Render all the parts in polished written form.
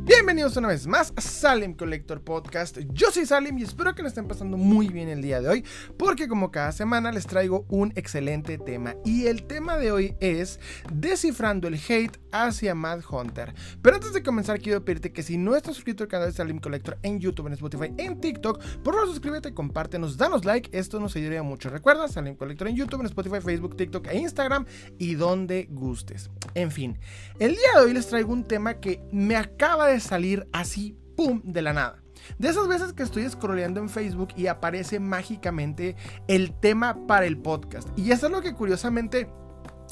Bienvenidos una vez más a Salem Collector Podcast. Yo soy Salem y espero que lo estén pasando muy bien el día de hoy, porque como cada semana les traigo un excelente tema. Y el tema de hoy es descifrando el hate hacia Mad Hunter. Pero antes de comenzar quiero pedirte que si no estás suscrito al canal de Salem Collector en YouTube, en Spotify, en TikTok, por favor suscríbete, compártenos, danos like, esto nos ayudaría mucho. Recuerda, Salem Collector en YouTube, en Spotify, Facebook, TikTok e Instagram y donde gustes. En fin, el día de hoy les traigo un tema que me acaba de salir así, pum, de la nada. De esas veces que estoy scrolleando en Facebook y aparece mágicamente el tema para el podcast. Y eso es lo que curiosamente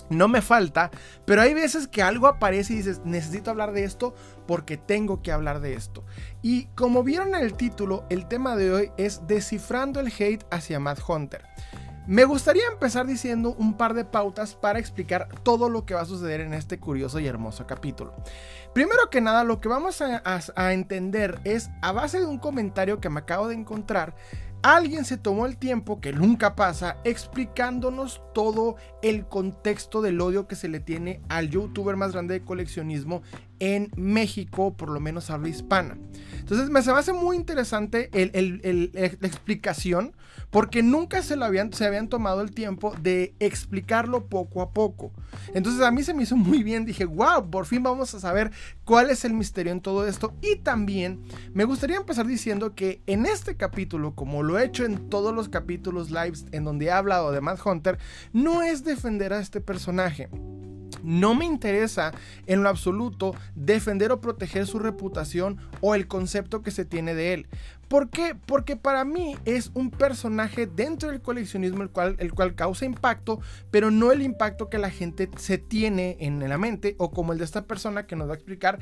no me falta, pero hay veces que algo aparece y dices, necesito hablar de esto porque tengo que hablar de esto. Y como vieron en el título, el tema de hoy es descifrando el hate hacia Mad Hunter. Me gustaría empezar diciendo un par de pautas para explicar todo lo que va a suceder en este curioso y hermoso capítulo. Primero que nada, lo que vamos a entender es, a base de un comentario que me acabo de encontrar, alguien se tomó el tiempo, que nunca pasa, explicándonos todo el contexto del odio que se le tiene al youtuber más grande de coleccionismo en México, por lo menos habla hispana. Entonces me hace muy interesante la explicación, porque nunca se habían tomado el tiempo de explicarlo poco a poco. Entonces a mí se me hizo muy bien, dije, wow, por fin vamos a saber cuál es el misterio en todo esto. Y también me gustaría empezar diciendo que en este capítulo, como lo he hecho en todos los capítulos lives en donde he hablado de Mad Hunter, no es defender a este personaje. No me interesa en lo absoluto defender o proteger su reputación o el concepto que se tiene de él. ¿Por qué? Porque para mí es un personaje dentro del coleccionismo el cual causa impacto, pero no el impacto que la gente se tiene en la mente, o como el de esta persona que nos va a explicar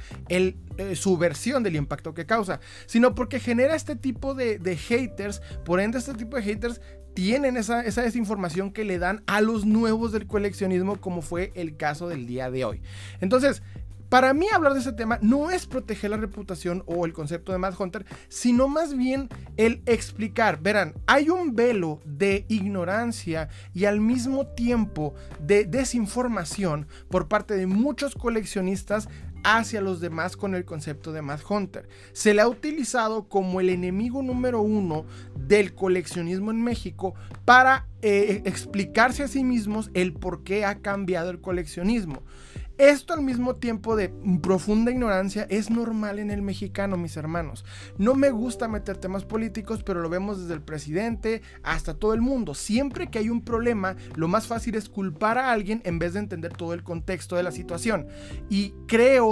su versión del impacto que causa, sino porque genera este tipo de haters. Por ende, este tipo de haters tienen esa desinformación que le dan a los nuevos del coleccionismo, como fue el caso del día de hoy. Entonces, para mí hablar de ese tema no es proteger la reputación o el concepto de Mad Hunter, sino más bien el explicar. Verán, hay un velo de ignorancia y al mismo tiempo de desinformación por parte de muchos coleccionistas hacia los demás con el concepto de Mad Hunter. Se le ha utilizado como el enemigo número uno del coleccionismo en México para explicarse a sí mismos el por qué ha cambiado el coleccionismo. Esto al mismo tiempo de profunda ignorancia es normal en el mexicano, mis hermanos. No me gusta meter temas políticos, pero lo vemos desde el presidente hasta todo el mundo. Siempre que hay un problema, lo más fácil es culpar a alguien en vez de entender todo el contexto de la situación. Y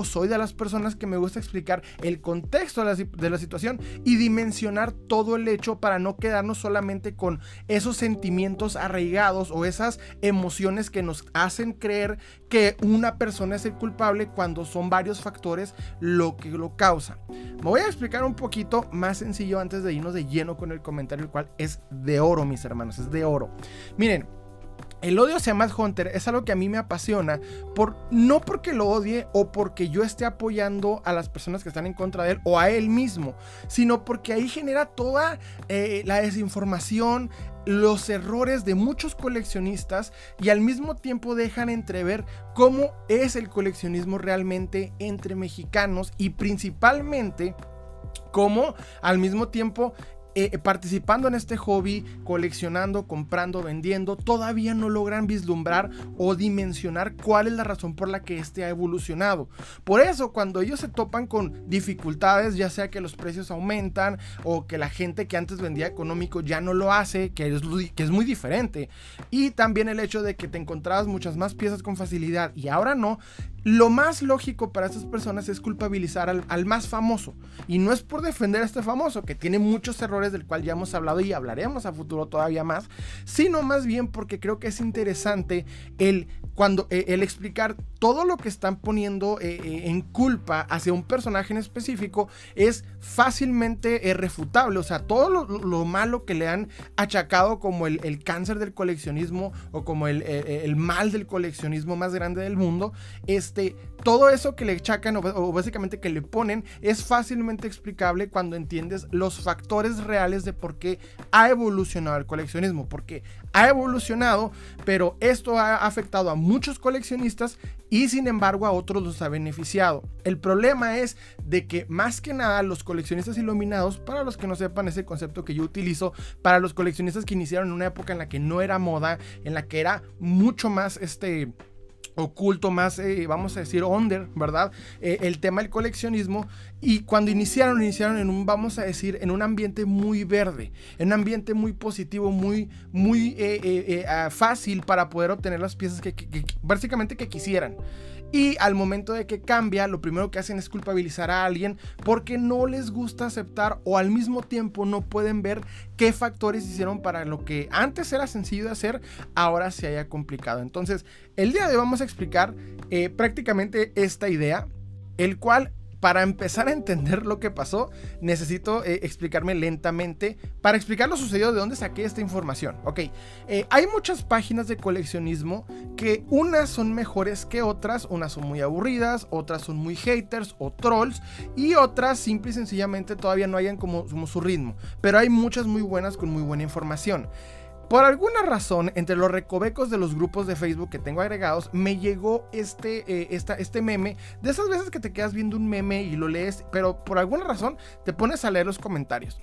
soy de las personas que me gusta explicar el contexto de la situación y dimensionar todo el hecho para no quedarnos solamente con esos sentimientos arraigados o esas emociones que nos hacen creer que una persona es el culpable cuando son varios factores lo que lo causa. Me voy a explicar un poquito más sencillo antes de irnos de lleno con el comentario, el cual es de oro, mis hermanos, es de oro. Miren, el odio hacia Mad Hunter es algo que a mí me apasiona, no porque lo odie o porque yo esté apoyando a las personas que están en contra de él o a él mismo, sino porque ahí genera toda la desinformación, los errores de muchos coleccionistas, y al mismo tiempo dejan entrever cómo es el coleccionismo realmente entre mexicanos, y principalmente cómo al mismo tiempo participando en este hobby, coleccionando, comprando, vendiendo, todavía no logran vislumbrar o dimensionar cuál es la razón por la que este ha evolucionado. Por eso, cuando ellos se topan con dificultades, ya sea que los precios aumentan o que la gente que antes vendía económico ya no lo hace, que es muy diferente, y también el hecho de que te encontrabas muchas más piezas con facilidad y ahora no, lo más lógico para estas personas es culpabilizar al más famoso. Y no es por defender a este famoso, que tiene muchos errores del cual ya hemos hablado y hablaremos a futuro todavía más, sino más bien porque creo que es interesante el explicar todo lo que están poniendo en culpa hacia un personaje en específico es fácilmente refutable. O sea, todo lo malo que le han achacado como el cáncer del coleccionismo o como el mal del coleccionismo más grande del mundo, todo eso que le achacan o básicamente que le ponen es fácilmente explicable cuando entiendes los factores reales de por qué ha evolucionado el coleccionismo, porque ha evolucionado, pero esto ha afectado a muchos coleccionistas y sin embargo a otros los ha beneficiado. El problema es de que más que nada los coleccionistas iluminados, para los que no sepan ese concepto que yo utilizo, para los coleccionistas que iniciaron en una época en la que no era moda, en la que era mucho más oculto, más vamos a decir under, ¿verdad? El tema del coleccionismo, y cuando iniciaron en un, vamos a decir, en un ambiente muy verde, en un ambiente muy positivo, muy fácil para poder obtener las piezas que básicamente que quisieran. Y al momento de que cambia, lo primero que hacen es culpabilizar a alguien porque no les gusta aceptar, o al mismo tiempo no pueden ver qué factores hicieron para lo que antes era sencillo de hacer, ahora se haya complicado. Entonces, el día de hoy vamos a explicar prácticamente esta idea, el cual, para empezar a entender lo que pasó, necesito explicarme lentamente para explicar lo sucedido, de dónde saqué esta información. Ok, hay muchas páginas de coleccionismo que unas son mejores que otras, unas son muy aburridas, otras son muy haters o trolls, y otras simple y sencillamente todavía no hayan como su ritmo, pero hay muchas muy buenas con muy buena información. Por alguna razón, entre los recovecos de los grupos de Facebook que tengo agregados, me llegó este meme, de esas veces que te quedas viendo un meme y lo lees, pero por alguna razón te pones a leer los comentarios.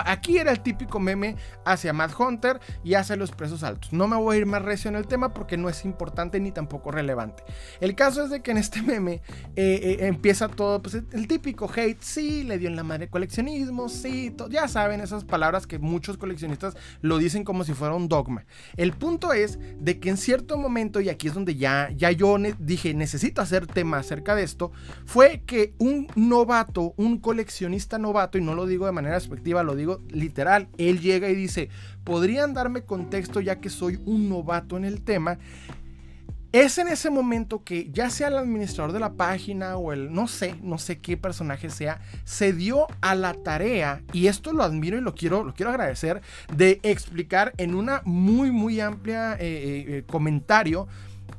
Aquí era el típico meme hacia Mad Hunter y hacia los precios altos. No me voy a ir más recio en el tema porque no es importante ni tampoco relevante. El caso es de que en este meme empieza todo, pues, el típico hate. Sí, le dio en la madre coleccionismo, sí, ya saben, esas palabras que muchos coleccionistas lo dicen como si fuera un dogma. El punto es de que en cierto momento, y aquí es donde ya yo dije, necesito hacer tema acerca de esto, fue que un novato, un coleccionista novato, y no lo digo de manera despectiva, lo digo literal, él llega y dice: ¿podrían darme contexto ya que soy un novato en el tema? Es en ese momento que ya sea el administrador de la página o el no sé qué personaje sea, se dio a la tarea, y esto lo admiro y lo quiero agradecer, de explicar en una muy amplia comentario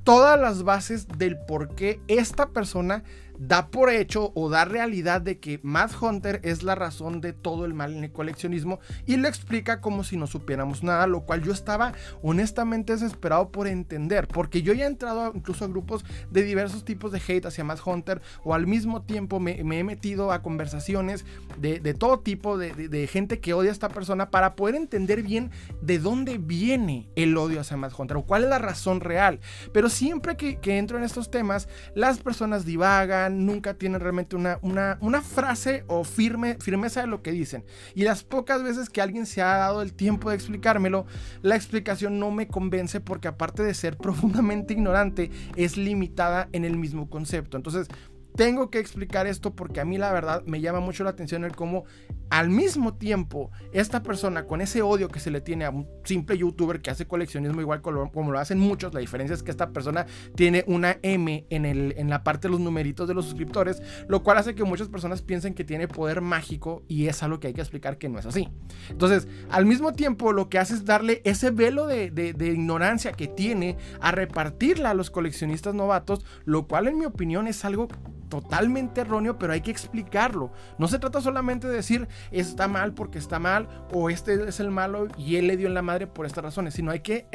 todas las bases del por qué esta persona da por hecho o da realidad de que Mad Hunter es la razón de todo el mal en el coleccionismo, y lo explica como si no supiéramos nada, lo cual yo estaba honestamente desesperado por entender, porque yo ya he entrado incluso a grupos de diversos tipos de hate hacia Mad Hunter, o al mismo tiempo me he metido a conversaciones de todo tipo de gente que odia a esta persona, para poder entender bien de dónde viene el odio hacia Mad Hunter o cuál es la razón real. Pero siempre que entro en estos temas, las personas divagan, nunca tienen realmente una frase o firmeza de lo que dicen, y las pocas veces que alguien se ha dado el tiempo de explicármelo, la explicación no me convence, porque aparte de ser profundamente ignorante, es limitada en el mismo concepto. Entonces tengo que explicar esto porque a mí la verdad me llama mucho la atención el cómo al mismo tiempo esta persona, con ese odio que se le tiene a un simple youtuber que hace coleccionismo igual como lo hacen muchos, la diferencia es que esta persona tiene una M en la parte de los numeritos de los suscriptores, lo cual hace que muchas personas piensen que tiene poder mágico, y es algo que hay que explicar que no es así. Entonces, al mismo tiempo, lo que hace es darle ese velo de ignorancia que tiene a repartirla a los coleccionistas novatos, lo cual en mi opinión es algo totalmente erróneo, pero hay que explicarlo. No se trata solamente de decir está mal porque está mal, o este es el malo y él le dio en la madre por estas razones, sino hay que,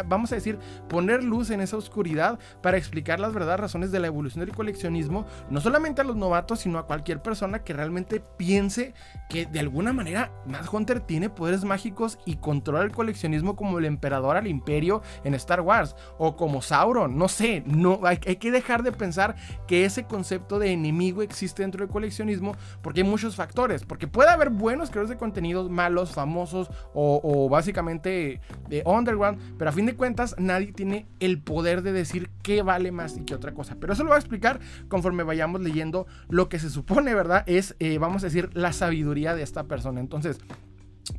vamos a decir, poner luz en esa oscuridad para explicar las verdaderas razones de la evolución del coleccionismo, no solamente a los novatos, sino a cualquier persona que realmente piense que de alguna manera Mad Hunter tiene poderes mágicos y controla el coleccionismo como el emperador al imperio en Star Wars, o como Sauron, no sé, hay que dejar de pensar que ese concepto de enemigo existe dentro del coleccionismo, porque hay muchos factores, porque puede haber buenos creadores de contenidos, malos, famosos o básicamente de underground, pero a fin de cuentas nadie tiene el poder de decir qué vale más y qué otra cosa. Pero eso lo voy a explicar conforme vayamos leyendo lo que se supone, ¿verdad? Es, vamos a decir, la sabiduría de esta persona. Entonces,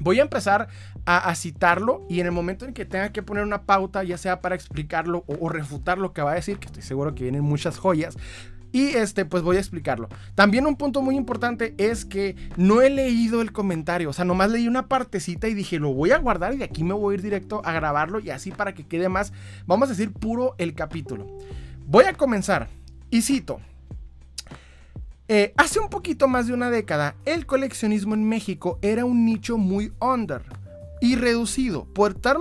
voy a empezar a citarlo, y en el momento en que tenga que poner una pauta, ya sea para explicarlo o refutar lo que va a decir, que estoy seguro que vienen muchas joyas, y pues voy a explicarlo. También un punto muy importante es que no he leído el comentario, o sea, nomás leí una partecita y dije, lo voy a guardar y de aquí me voy a ir directo a grabarlo, y así para que quede más, vamos a decir, puro el capítulo. Voy a comenzar y cito: hace un poquito más de una década, el coleccionismo en México era un nicho muy under. y reducido. Por tal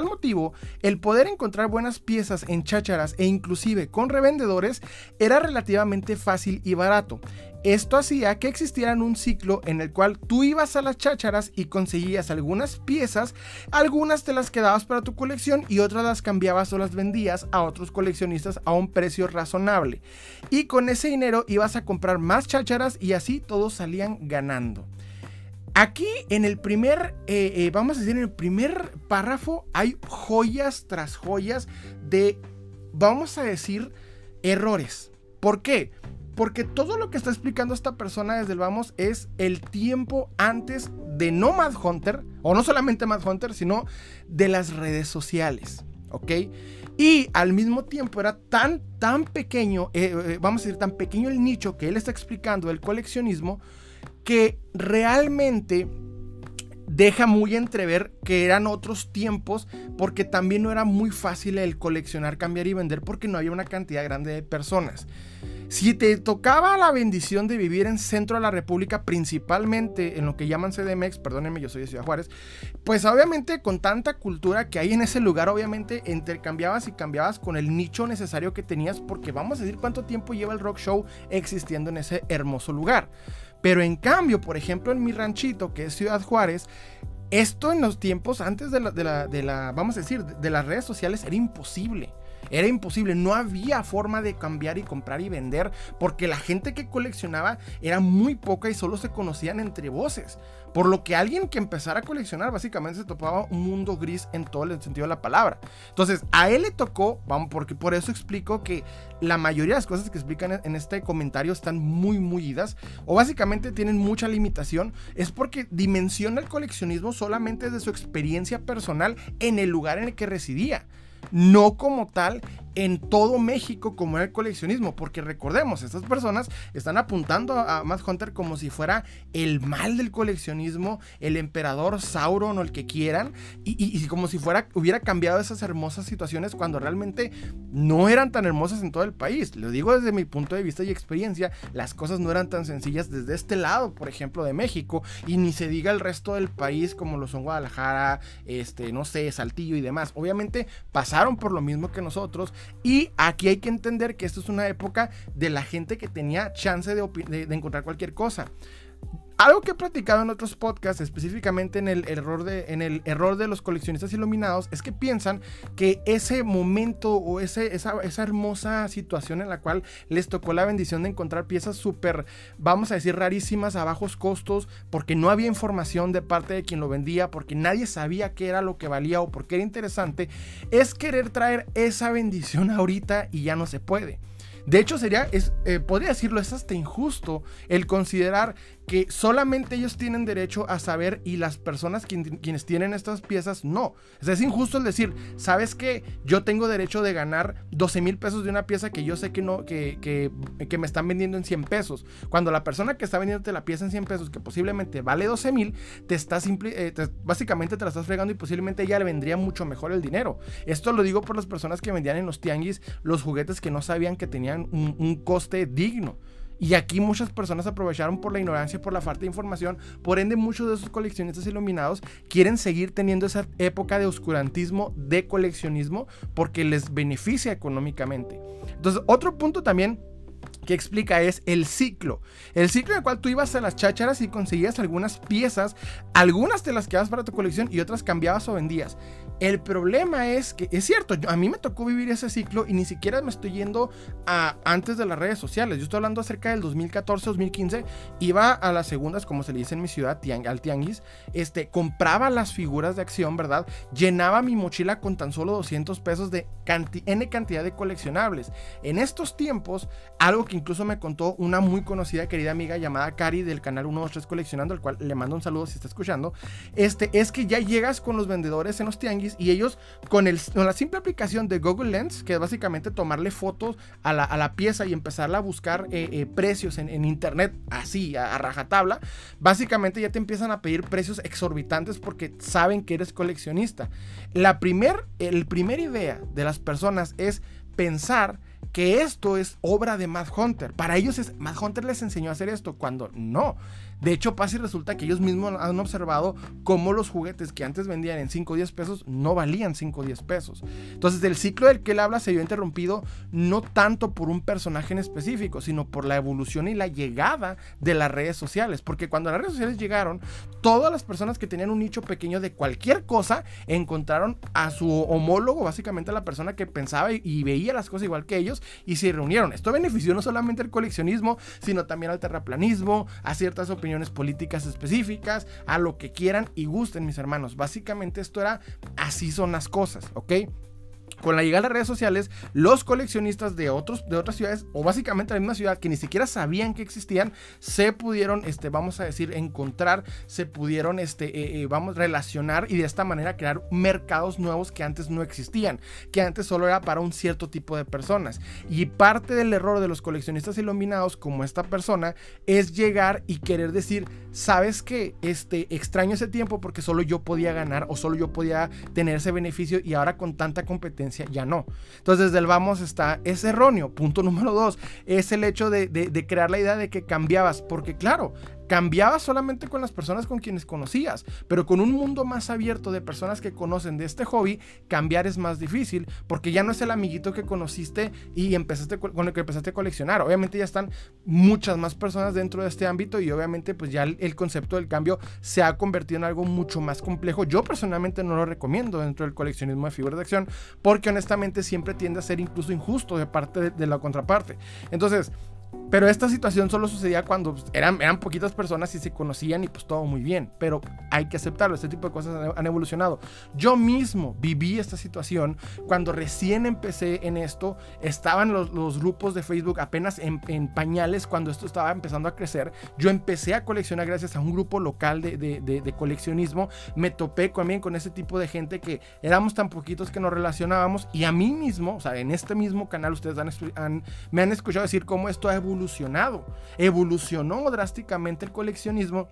motivo, el poder encontrar buenas piezas en chácharas e inclusive con revendedores era relativamente fácil y barato. Esto hacía que existiera un ciclo en el cual tú ibas a las chácharas y conseguías algunas piezas, algunas te las quedabas para tu colección y otras las cambiabas o las vendías a otros coleccionistas a un precio razonable. Y con ese dinero ibas a comprar más chácharas y así todos salían ganando. Aquí en el primer, vamos a decir, en el primer párrafo hay joyas tras joyas de, vamos a decir, errores. ¿Por qué? Porque todo lo que está explicando esta persona desde el vamos es el tiempo antes de no Madhunter, o no solamente Madhunter, sino de las redes sociales, ¿ok? Y al mismo tiempo era tan pequeño, vamos a decir, tan pequeño el nicho que él está explicando del coleccionismo, que realmente deja muy entrever que eran otros tiempos, porque también no era muy fácil el coleccionar, cambiar y vender, porque no había una cantidad grande de personas. Si te tocaba la bendición de vivir en centro de la República, principalmente en lo que llaman CDMX, perdónenme, yo soy de Ciudad Juárez, pues obviamente con tanta cultura que hay en ese lugar, obviamente intercambiabas y cambiabas con el nicho necesario que tenías, porque vamos a decir cuánto tiempo lleva el rock show existiendo en ese hermoso lugar. Pero en cambio, por ejemplo, en mi ranchito, que es Ciudad Juárez, esto en los tiempos antes de la vamos a decir, de las redes sociales era imposible. Era imposible, no había forma de cambiar y comprar y vender, porque la gente que coleccionaba era muy poca y solo se conocían entre voces. Por lo que alguien que empezara a coleccionar básicamente se topaba un mundo gris en todo el sentido de la palabra. Entonces a él le tocó, vamos, porque por eso explico que la mayoría de las cosas que explican en este comentario están muy idas, o básicamente tienen mucha limitación, es porque dimensiona el coleccionismo solamente desde su experiencia personal en el lugar en el que residía. No como tal en todo México como era el coleccionismo, porque recordemos, estas personas están apuntando a Madhunter como si fuera el mal del coleccionismo, el emperador Sauron o el que quieran, y como si hubiera cambiado esas hermosas situaciones cuando realmente no eran tan hermosas en todo el país. Lo digo desde mi punto de vista y experiencia, las cosas no eran tan sencillas desde este lado, por ejemplo, de México, y ni se diga el resto del país como lo son Guadalajara, no sé, Saltillo y demás. Obviamente pasaron por lo mismo que nosotros. Y aquí hay que entender que esto es una época de la gente que tenía chance de encontrar cualquier cosa. Algo que he platicado en otros podcasts, específicamente en el error de los coleccionistas iluminados, es que piensan que ese momento o esa hermosa situación en la cual les tocó la bendición de encontrar piezas súper, vamos a decir, rarísimas a bajos costos, porque no había información de parte de quien lo vendía, porque nadie sabía qué era lo que valía o por qué era interesante, es querer traer esa bendición ahorita y ya no se puede. De hecho, podría decirlo, es hasta injusto el considerar que solamente ellos tienen derecho a saber y las personas quienes tienen estas piezas no. O sea, es injusto el decir, ¿sabes qué? Yo tengo derecho de ganar 12,000 pesos de una pieza que yo sé que me están vendiendo en 100 pesos. Cuando la persona que está vendiéndote la pieza en 100 pesos, que posiblemente vale 12,000, básicamente te la estás fregando y posiblemente ella le vendría mucho mejor el dinero. Esto lo digo por las personas que vendían en los tianguis los juguetes que no sabían que tenían un coste digno. Y aquí muchas personas aprovecharon por la ignorancia, por la falta de información. Por ende, muchos de esos coleccionistas iluminados quieren seguir teniendo esa época de oscurantismo, de coleccionismo, porque les beneficia económicamente. Entonces, otro punto también que explica es el ciclo en el cual tú ibas a las chácharas y conseguías algunas piezas, algunas te las quedabas para tu colección y otras cambiabas o vendías. El problema es que, es cierto, a mí me tocó vivir ese ciclo y ni siquiera me estoy yendo a antes de las redes sociales. Yo estoy hablando acerca del 2014-2015, iba a las segundas, como se le dice en mi ciudad, al tianguis, compraba las figuras de acción, ¿verdad? Llenaba mi mochila con tan solo 200 pesos de N cantidad de coleccionables. En estos tiempos, algo que incluso me contó una muy conocida, querida amiga llamada Cari del canal 123 Coleccionando, al cual le mando un saludo si está escuchando, es que ya llegas con los vendedores en los tianguis y ellos con la simple aplicación de Google Lens, que es básicamente tomarle fotos a la pieza y empezarla a buscar precios en internet, así a rajatabla, básicamente ya te empiezan a pedir precios exorbitantes porque saben que eres coleccionista. El primer idea de las personas es pensar que esto es obra de Madhunter. Para ellos Madhunter les enseñó a hacer esto, cuando no. De hecho, pasa y resulta que ellos mismos han observado cómo los juguetes que antes vendían en 5 o 10 pesos no valían 5 o 10 pesos. Entonces, el ciclo del que él habla se vio interrumpido no tanto por un personaje en específico, sino por la evolución y la llegada de las redes sociales. Porque cuando las redes sociales llegaron, todas las personas que tenían un nicho pequeño de cualquier cosa encontraron a su homólogo, básicamente a la persona que pensaba y veía las cosas igual que ellos, y se reunieron. Esto benefició no solamente al coleccionismo, sino también al terraplanismo, a ciertas opiniones políticas específicas, a lo que quieran y gusten, mis hermanos. Básicamente esto era, así son las cosas, ¿ok? Con la llegada de las redes sociales, los coleccionistas de otras ciudades, o básicamente la misma ciudad, que ni siquiera sabían que existían, se pudieron, vamos a decir, encontrar, se pudieron, relacionar, y de esta manera crear mercados nuevos que antes no existían, que antes solo era para un cierto tipo de personas. Y parte del error de los coleccionistas iluminados, como esta persona, es llegar y querer decir, ¿sabes qué? Extraño ese tiempo porque solo yo podía ganar, o solo yo podía tener ese beneficio, y ahora con tanta competencia ya no. Entonces, desde el vamos es erróneo. Punto número 2 es el hecho de crear la idea de que cambiabas, porque claro, cambiabas solamente con las personas con quienes conocías, pero con un mundo más abierto de personas que conocen de este hobby, cambiar es más difícil, porque ya no es el amiguito que conociste y con el que empezaste a coleccionar. Obviamente ya están muchas más personas dentro de este ámbito, y obviamente pues ya el concepto del cambio se ha convertido en algo mucho más complejo. Yo personalmente no lo recomiendo dentro del coleccionismo de figuras de acción, porque honestamente siempre tiende a ser incluso injusto de parte de la contraparte. Entonces, pero esta situación solo sucedía cuando eran poquitas personas y se conocían, y pues todo muy bien, pero hay que aceptarlo. Este tipo de cosas han evolucionado. Yo mismo viví esta situación cuando recién empecé en esto. Estaban los grupos de Facebook apenas en pañales cuando esto estaba empezando a crecer. Yo empecé a coleccionar gracias a un grupo local de coleccionismo. Me topé también con ese tipo de gente que éramos tan poquitos que nos relacionábamos, y a mí mismo, o sea, en este mismo canal ustedes me han escuchado decir cómo esto ha evolucionó drásticamente el coleccionismo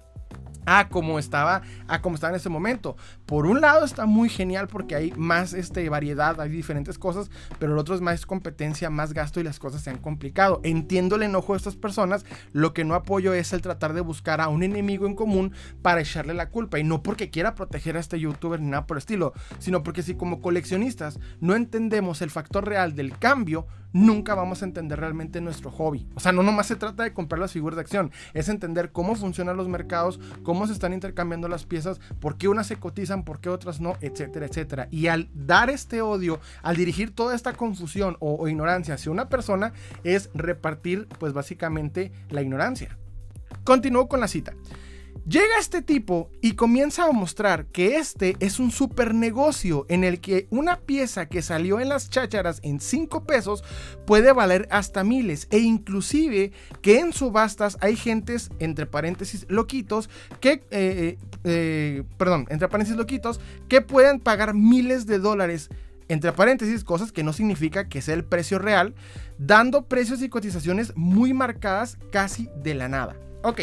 a como estaba en ese momento. Por un lado está muy genial porque hay más variedad, hay diferentes cosas, pero el otro es más competencia, más gasto, y las cosas se han complicado. Entiendo el enojo de estas personas. Lo que no apoyo es el tratar de buscar a un enemigo en común para echarle la culpa, y no porque quiera proteger a este youtuber ni nada por el estilo, sino porque si como coleccionistas no entendemos el factor real del cambio, nunca vamos a entender realmente nuestro hobby. O sea, no nomás se trata de comprar las figuras de acción, es entender cómo funcionan los mercados, cómo se están intercambiando las piezas, por qué unas se cotizan, por qué otras no, etcétera, etcétera. Y al dar este odio, al dirigir toda esta confusión o ignorancia hacia una persona, es repartir pues básicamente la ignorancia. Continúo con la cita. Llega este tipo y comienza a mostrar que este es un super negocio en el que una pieza que salió en las chácharas en 5 pesos puede valer hasta miles, e inclusive que en subastas hay gentes, entre paréntesis loquitos, que pueden pagar miles de dólares, entre paréntesis, cosas que no significa que sea el precio real, dando precios y cotizaciones muy marcadas casi de la nada. Ok.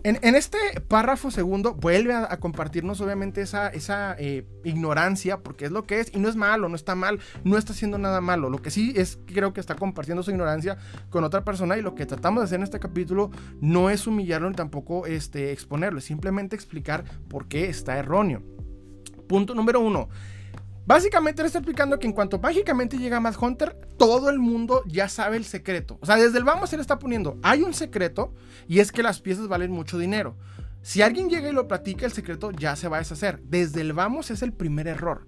En este párrafo segundo vuelve a compartirnos obviamente esa ignorancia, porque es lo que es, y no es malo, no está mal, no está haciendo nada malo. Lo que sí es que creo que está compartiendo su ignorancia con otra persona, y lo que tratamos de hacer en este capítulo no es humillarlo ni tampoco exponerlo, es simplemente explicar por qué está erróneo. Punto número 1. Básicamente le está explicando que en cuanto mágicamente llega Mad Hunter, todo el mundo ya sabe el secreto. O sea, desde el vamos se le está poniendo, hay un secreto, y es que las piezas valen mucho dinero. Si alguien llega y lo platica, el secreto ya se va a deshacer. Desde el vamos es el primer error.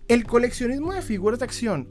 El coleccionismo de figuras de acción,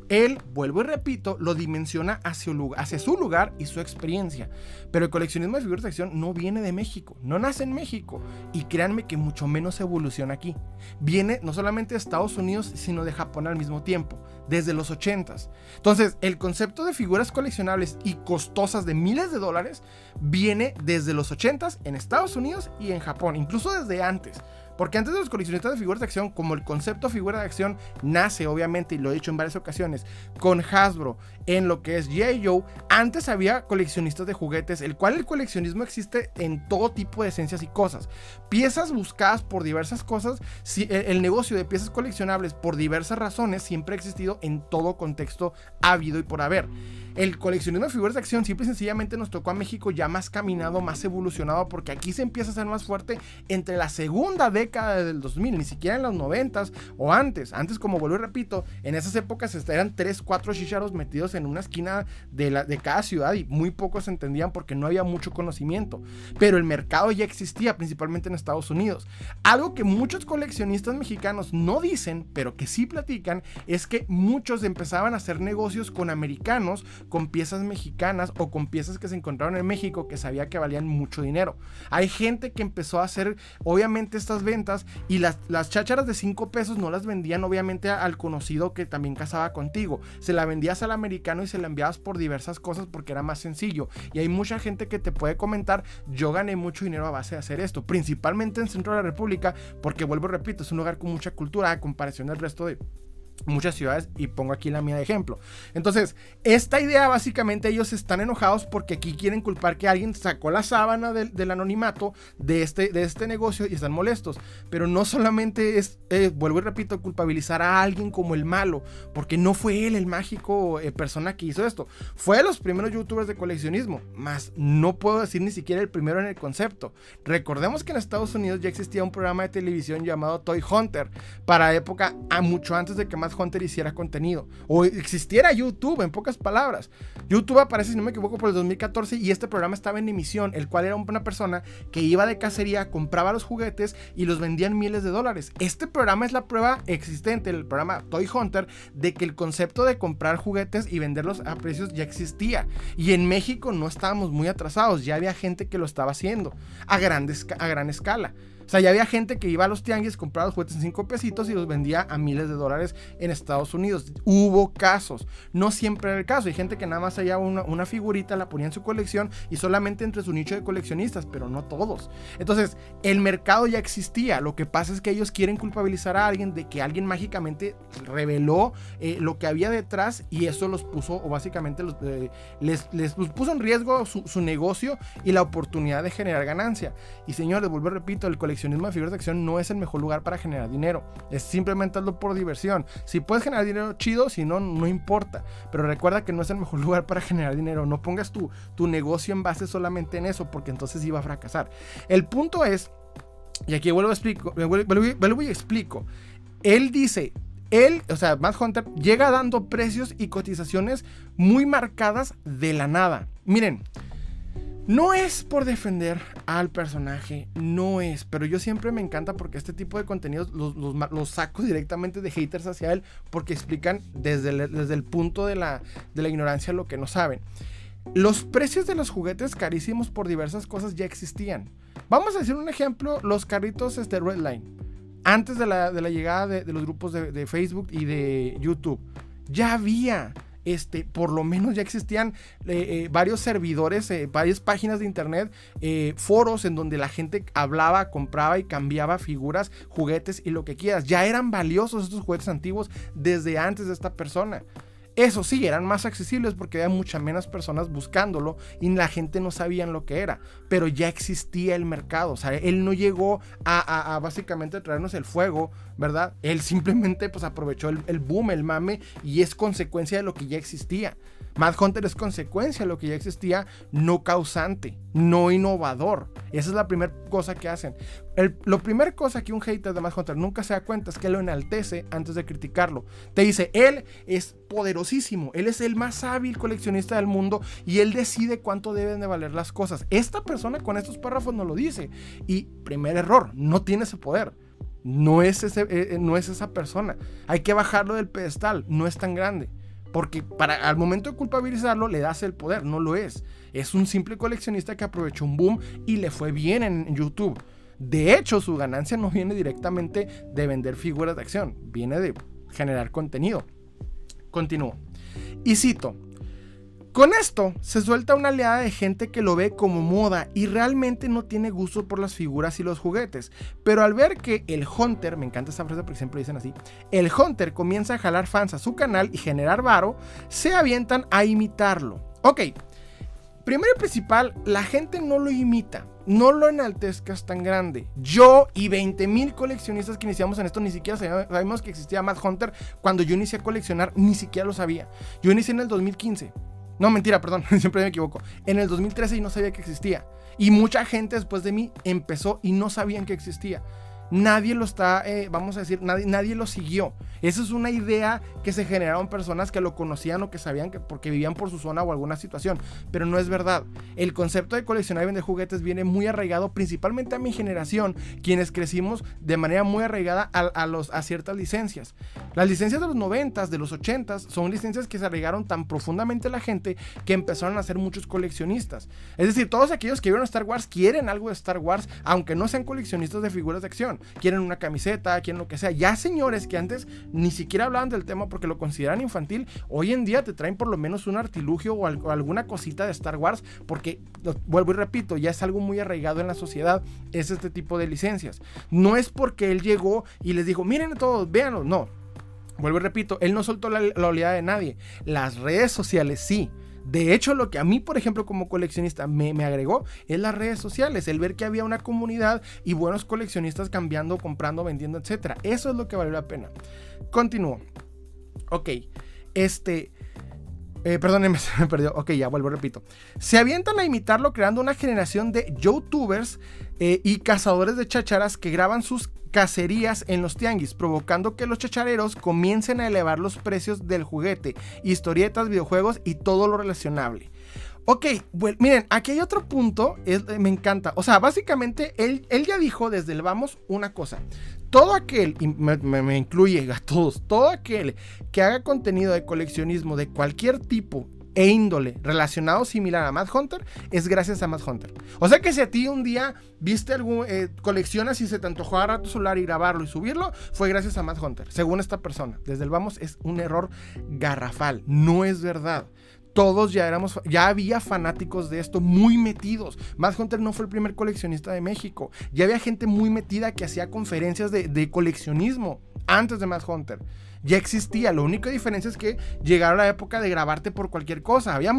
él, vuelvo y repito, lo dimensiona hacia su lugar y su experiencia. Pero el coleccionismo de figuras de acción no viene de México, no nace en México. Y créanme que mucho menos evoluciona aquí. Viene no solamente de Estados Unidos, sino de Japón al mismo tiempo, desde los 80s. Entonces, el concepto de figuras coleccionables y costosas de miles de dólares viene desde los 80s en Estados Unidos y en Japón, incluso desde antes. Porque antes de los coleccionistas de figuras de acción, como el concepto de figura de acción nace, obviamente, y lo he dicho en varias ocasiones, con Hasbro, en lo que es G.I. Joe, antes había coleccionistas de juguetes, el cual el coleccionismo existe en todo tipo de esencias y cosas. Piezas buscadas por diversas cosas, el negocio de piezas coleccionables por diversas razones siempre ha existido en todo contexto habido y por haber. el coleccionismo de figuras de acción simple y sencillamente nos tocó a México ya más caminado, más evolucionado, porque aquí se empieza a ser más fuerte entre la segunda década del 2000, ni siquiera en los 90s o antes. Antes, como vuelvo y repito, en esas épocas eran 3, 4 chícharos metidos en una esquina de cada ciudad y muy pocos se entendían porque no había mucho conocimiento. Pero el mercado ya existía, principalmente en Estados Unidos. Algo que muchos coleccionistas mexicanos no dicen, pero que sí platican, es que muchos empezaban a hacer negocios con americanos, con piezas mexicanas o con piezas que se encontraron en México que sabía que valían mucho dinero. Hay gente que empezó a hacer obviamente estas ventas y las chácharas de 5 pesos no las vendían obviamente al conocido que también casaba contigo, se la vendías al americano y se la enviabas por diversas cosas porque era más sencillo. Y hay mucha gente que te puede comentar: yo gané mucho dinero a base de hacer esto, principalmente en Centro de la República, porque vuelvo y repito, es un lugar con mucha cultura a comparación del resto de muchas ciudades, y pongo aquí la mía de ejemplo. Entonces, esta idea básicamente ellos están enojados porque aquí quieren culpar que alguien sacó la sábana del anonimato de este negocio y están molestos. Pero no solamente es, vuelvo y repito, culpabilizar a alguien como el malo, porque no fue él el mágico persona que hizo esto. Fue de los primeros youtubers de coleccionismo, más no puedo decir ni siquiera el primero en el concepto. Recordemos que en Estados Unidos ya existía un programa de televisión llamado Toy Hunter, para época mucho antes de que Mad Hunter hiciera contenido o existiera YouTube. En pocas palabras, YouTube aparece, si no me equivoco, por el 2014 y este programa estaba en emisión, el cual era una persona que iba de cacería, compraba los juguetes y los vendía en miles de dólares. Este programa es la prueba existente, el programa Toy Hunter, de que el concepto de comprar juguetes y venderlos a precios ya existía, y en México no estábamos muy atrasados, ya había gente que lo estaba haciendo a gran escala. O sea, ya había gente que iba a los tianguis, compraba los juguetes en 5 pesitos y los vendía a miles de dólares en Estados Unidos. Hubo casos, no siempre era el caso. Hay gente que nada más hallaba una figurita, la ponía en su colección y solamente entre su nicho de coleccionistas, pero no todos. Entonces, el mercado ya existía. Lo que pasa es que ellos quieren culpabilizar a alguien de que alguien mágicamente reveló lo que había detrás, y eso los puso, o básicamente les puso en riesgo su negocio y la oportunidad de generar ganancia. Y señores, vuelvo y repito, el coleccionismo de figuras de acción no es el mejor lugar para generar dinero, es simplemente hazlo por diversión. Si puedes generar dinero, chido, si no, no importa, pero recuerda que no es el mejor lugar para generar dinero. No pongas tu negocio en base solamente en eso, porque entonces iba a fracasar. El punto es, y aquí vuelvo y explico, él dice, o sea, Mad Hunter llega dando precios y cotizaciones muy marcadas de la nada. Miren, no es por defender al personaje, no es, pero yo siempre me encanta porque este tipo de contenidos los saco directamente de haters hacia él, porque explican desde el punto de la ignorancia lo que no saben. Los precios de los juguetes carísimos por diversas cosas ya existían. Vamos a decir un ejemplo: los carritos Redline. Antes de la llegada de los grupos de Facebook y de YouTube, ya había... por lo menos ya existían varios servidores, varias páginas de internet, foros en donde la gente hablaba, compraba y cambiaba figuras, juguetes y lo que quieras. Ya eran valiosos estos juguetes antiguos desde antes de esta persona. Eso sí, eran más accesibles porque había muchas menos personas buscándolo y la gente no sabía lo que era, pero ya existía el mercado. O sea, él no llegó a básicamente traernos el fuego, ¿verdad? Él simplemente pues aprovechó el boom, el mame, y es consecuencia de lo que ya existía. Mad Hunter es consecuencia de lo que ya existía, no causante, no innovador. Esa es la primera cosa que hacen. La primera cosa que un hater de Mad Hunter nunca se da cuenta es que lo enaltece antes de criticarlo. Te dice, él es poderosísimo, él es el más hábil coleccionista del mundo y él decide cuánto deben de valer las cosas. Esta persona con estos párrafos no lo dice. Y primer error, no tiene ese poder. No es esa persona. Hay que bajarlo del pedestal, no es tan grande. Porque al momento de culpabilizarlo le das el poder, no lo es. Es un simple coleccionista que aprovechó un boom y le fue bien en YouTube. De hecho, su ganancia no viene directamente de vender figuras de acción, viene de generar contenido. Continúo. Y cito: con esto se suelta una oleada de gente que lo ve como moda y realmente no tiene gusto por las figuras y los juguetes, pero al ver que el Hunter, me encanta esta frase porque siempre dicen así, el Hunter comienza a jalar fans a su canal y generar varo, se avientan a imitarlo. Ok, primero y principal, la gente no lo imita, no lo enaltezcas tan grande. Yo y 20,000 coleccionistas que iniciamos en esto ni siquiera sabíamos que existía Mad Hunter. Cuando yo inicié a coleccionar ni siquiera lo sabía. Yo inicié en el 2015. No, mentira, perdón, siempre me equivoco. En el 2013 y no sabía que existía. Y mucha gente después de mí empezó y no sabían que existía. Nadie lo está, vamos a decir, nadie lo siguió. Esa es una idea que se generaron personas que lo conocían o que sabían que porque vivían por su zona o alguna situación, pero no es verdad. El concepto de coleccionar y vender juguetes viene muy arraigado principalmente a mi generación, quienes crecimos de manera muy arraigada a ciertas licencias. Las licencias de los 90s, de los 80s, son licencias que se arraigaron tan profundamente a la gente que empezaron a ser muchos coleccionistas. Es decir, todos aquellos que vieron Star Wars quieren algo de Star Wars, aunque no sean coleccionistas de figuras de acción. Quieren una camiseta, quieren lo que sea. Ya señores que antes ni siquiera hablaban del tema porque lo consideran infantil, hoy en día te traen por lo menos un artilugio o alguna cosita de Star Wars, porque, vuelvo y repito, ya es algo muy arraigado en la sociedad, es este tipo de licencias. No es porque él llegó y les dijo, miren todos, véanlo, no. Vuelvo y repito, él no soltó la oleada de nadie. Las redes sociales sí. De hecho, lo que a mí, por ejemplo, como coleccionista me agregó es las redes sociales, el ver que había una comunidad y buenos coleccionistas cambiando, comprando, vendiendo, etc. Eso es lo que valió la pena. Continúo. Ok, perdónenme, se me perdió. Ok, ya vuelvo, repito. Se avientan a imitarlo creando una generación de youtubers y cazadores de chacharas que graban sus cacerías en los tianguis, provocando que los chachareros comiencen a elevar los precios del juguete, historietas, videojuegos y todo lo relacionable. Ok, bueno, miren, aquí hay otro punto, me encanta. O sea, básicamente él ya dijo desde el vamos una cosa. Todo aquel, y me incluye a todos, todo aquel que haga contenido de coleccionismo de cualquier tipo e índole relacionado similar a Mad Hunter es gracias a Mad Hunter. O sea que si a ti un día viste algún coleccionas y se te antojó agarrar tu celular y grabarlo y subirlo, fue gracias a Mad Hunter, según esta persona. Desde el vamos es un error garrafal, no es verdad. Todos ya había fanáticos de esto muy metidos. Mad Hunter no fue el primer coleccionista de México. Ya había gente muy metida que hacía conferencias de coleccionismo antes de Mad Hunter. Ya existía, la única diferencia es que llegaron la época de grabarte por cualquier cosa. Había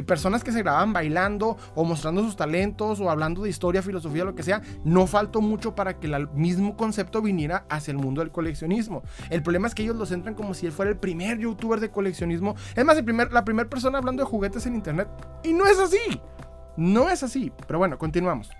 personas que se grababan bailando o mostrando sus talentos o hablando de historia, filosofía, lo que sea. No faltó mucho para que el mismo concepto viniera hacia el mundo del coleccionismo. El problema es que ellos lo centran como si él fuera el primer youtuber de coleccionismo. Es más, la primera persona hablando de juguetes en internet. Y no es así. No es así. Pero bueno, continuamos.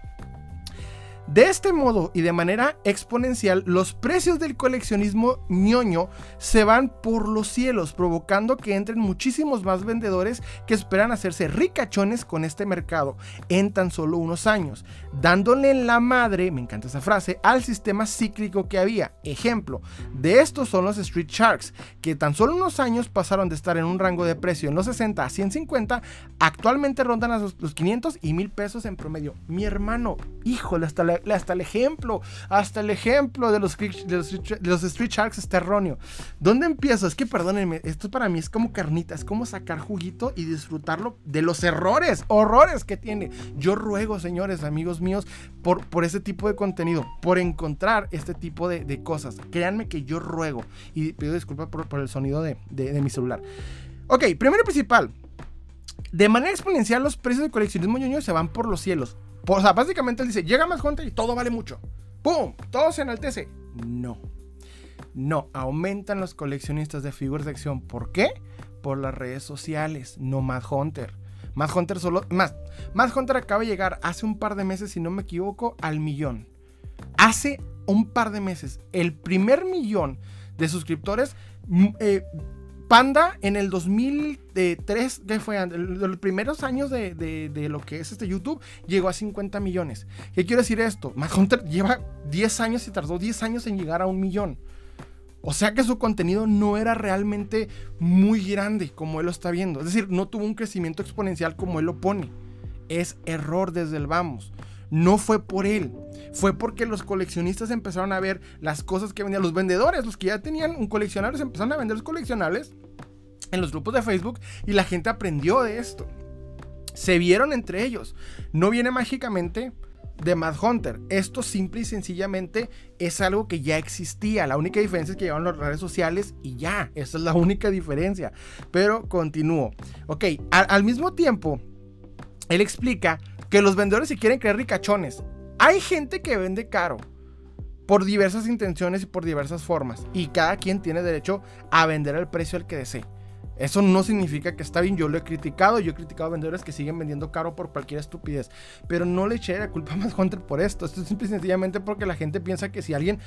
De este modo y de manera exponencial, los precios del coleccionismo ñoño se van por los cielos, provocando que entren muchísimos más vendedores que esperan hacerse ricachones con este mercado en tan solo unos años, dándole en la madre, me encanta esa frase, al sistema cíclico que había. Ejemplo de estos son los Street Sharks, que tan solo unos años pasaron de estar en un rango de precio en los 60 a 150, actualmente rondan a los 500 y 1000 pesos en promedio. Mi hermano, híjole, hasta el ejemplo de los Street Sharks está erróneo. ¿Dónde empiezo? Es que perdónenme, esto para mí es como carnita, es como sacar juguito y disfrutarlo de los horrores que tiene. Yo ruego, señores, amigos míos, por ese tipo de contenido, por encontrar este tipo de cosas. Créanme que yo ruego y pido disculpas por el sonido de mi celular. Ok, primero y principal, de manera exponencial los precios de coleccionismo ñoño se van por los cielos. O sea, básicamente él dice, llega Mad Hunter y todo vale mucho. ¡Pum! Todo se enaltece. No, aumentan los coleccionistas de figuras de acción. ¿Por qué? Por las redes sociales, no Mad Hunter. Mad Hunter acaba de llegar hace un par de meses, si no me equivoco, al 1,000,000. Hace un par de meses. El primer 1,000,000 de suscriptores... Panda en el 2003, que fue los primeros años de lo que es YouTube, llegó a 50 millones. ¿Qué quiere decir esto? Mad Hunter lleva 10 años y tardó 10 años en llegar a 1,000,000. O sea que su contenido no era realmente muy grande como él lo está viendo. Es decir, no tuvo un crecimiento exponencial como él lo pone. Es error desde el vamos. No fue por él, fue porque los coleccionistas empezaron a ver las cosas que vendían. Los vendedores, los que ya tenían un coleccionables, empezaron a vender los coleccionables en los grupos de Facebook y la gente aprendió de esto. Se vieron entre ellos. No viene mágicamente de Mad Hunter. Esto simple y sencillamente es algo que ya existía. La única diferencia es que llegaron las redes sociales y ya. Esa es la única diferencia. Pero continúo. Ok, al mismo tiempo, él explica que los vendedores se quieren creer ricachones. Hay gente que vende caro por diversas intenciones y por diversas formas, y cada quien tiene derecho a vender al precio al que desee. Eso no significa que está bien. Yo he criticado a vendedores que siguen vendiendo caro por cualquier estupidez, pero no le eché la culpa a Madhunter por esto. Esto es simple y sencillamente porque la gente piensa que si alguien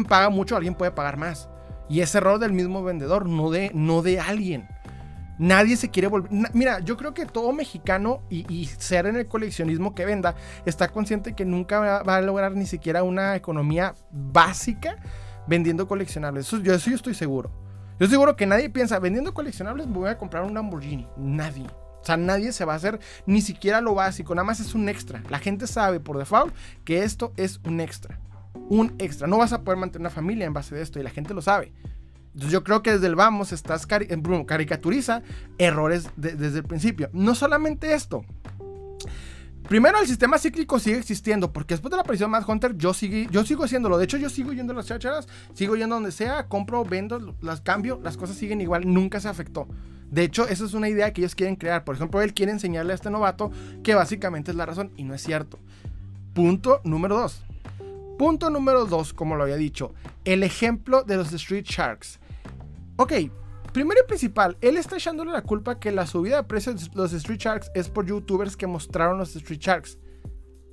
paga mucho, alguien puede pagar más, y es error del mismo vendedor, no de alguien. Nadie se quiere volver... Mira, yo creo que todo mexicano y ser en el coleccionismo que venda está consciente que nunca va a lograr ni siquiera una economía básica vendiendo coleccionables. Eso yo estoy seguro. Yo estoy seguro que nadie piensa, vendiendo coleccionables voy a comprar un Lamborghini. Nadie. O sea, nadie se va a hacer ni siquiera lo básico. Nada más es un extra. La gente sabe por default que esto es un extra. Un extra. No vas a poder mantener una familia en base de esto, y la gente lo sabe. Entonces yo creo que desde el vamos estás caricaturiza errores desde el principio. No solamente esto. Primero, el sistema cíclico sigue existiendo, porque después de la aparición de Madhunter yo sigo haciéndolo. De hecho, yo sigo yendo a las chácharas, sigo yendo donde sea, compro, vendo, las cambio, las cosas siguen igual, nunca se afectó. De hecho, esa es una idea que ellos quieren crear. Por ejemplo, él quiere enseñarle a este novato que básicamente es la razón, y no es cierto. Punto número 2. Punto número 2, como lo había dicho, el ejemplo de los Street Sharks. Ok, primero y principal, él está echándole la culpa que la subida de precios de los Street Sharks es por youtubers que mostraron los Street Sharks.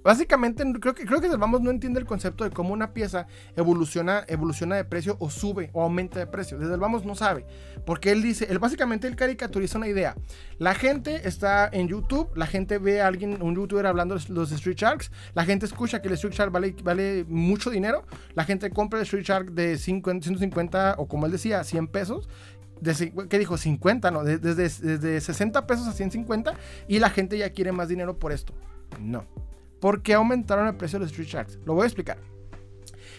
Básicamente, creo que Vamos no entiende el concepto de cómo una pieza evoluciona de precio, o sube o aumenta de precio. Desde el Vamos no sabe, porque él básicamente caricaturiza una idea. La gente está en YouTube, la gente ve a un youtuber hablando de los Street Sharks, la gente escucha que el Street Shark vale mucho dinero, la gente compra el Street Shark de 150 o, como él decía, 100 pesos. ¿Qué dijo? 50, ¿no? Desde 60 pesos a 150, y la gente ya quiere más dinero por esto. No. ¿Por qué aumentaron el precio de los Street Sharks? Lo voy a explicar.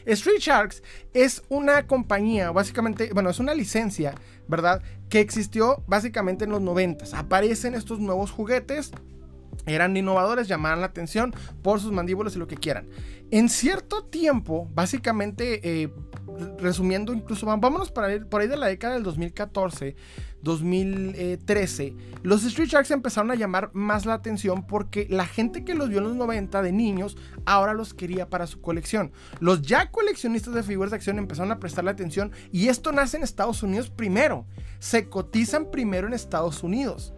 Street Sharks es una compañía, básicamente, bueno, es una licencia, ¿verdad? Que existió básicamente en los 90s. Aparecen estos nuevos juguetes, eran innovadores, llamaban la atención por sus mandíbulas y lo que quieran. En cierto tiempo, básicamente, resumiendo, incluso vámonos por ahí de la década del 2014, 2013, los Street Sharks empezaron a llamar más la atención porque la gente que los vio en los 90 de niños ahora los quería para su colección. Los ya coleccionistas de figuras de acción empezaron a prestarle atención, y esto nace en Estados Unidos primero. Se cotizan primero en Estados Unidos.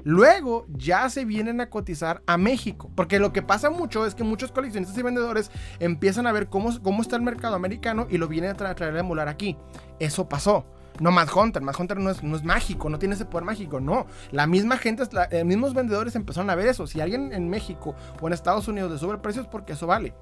Luego ya se vienen a cotizar a México, porque lo que pasa mucho es que muchos coleccionistas y vendedores empiezan a ver cómo está el mercado americano y lo vienen a traer a emular aquí. Eso pasó. No Madhunter no es mágico, no tiene ese poder mágico, no. La misma gente, los mismos vendedores empezaron a ver eso. Si alguien en México o en Estados Unidos le sube el precio, es porque eso vale.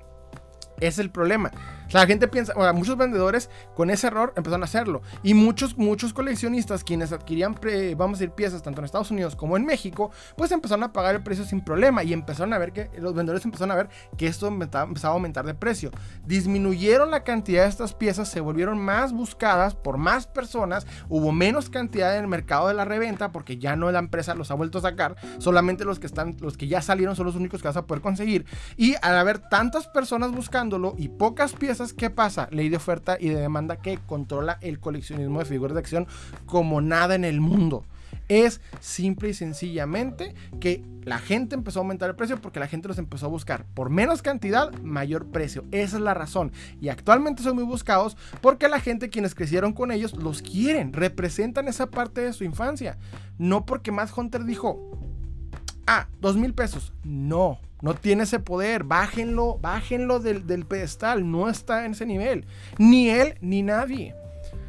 Es el problema. O sea, la gente piensa, muchos vendedores con ese error empezaron a hacerlo, y muchos coleccionistas quienes adquirían piezas tanto en Estados Unidos como en México, pues empezaron a pagar el precio sin problema, y empezaron a ver que los vendedores empezaron a ver que esto empezaba a aumentar de precio. Disminuyeron la cantidad de estas piezas, se volvieron más buscadas por más personas, hubo menos cantidad en el mercado de la reventa porque ya no la empresa los ha vuelto a sacar, solamente los que ya salieron son los únicos que vas a poder conseguir, y al haber tantas personas buscando y pocas piezas, ¿qué pasa? Ley de oferta y de demanda que controla el coleccionismo de figuras de acción como nada en el mundo. Es simple y sencillamente que la gente empezó a aumentar el precio porque la gente los empezó a buscar. Por menos cantidad, mayor precio. Esa es la razón. Y actualmente son muy buscados porque la gente, quienes crecieron con ellos, los quieren. Representan esa parte de su infancia. No porque Madhunter dijo, 2,000 pesos. No tiene ese poder. Bájenlo del pedestal. No está en ese nivel. Ni él, ni nadie.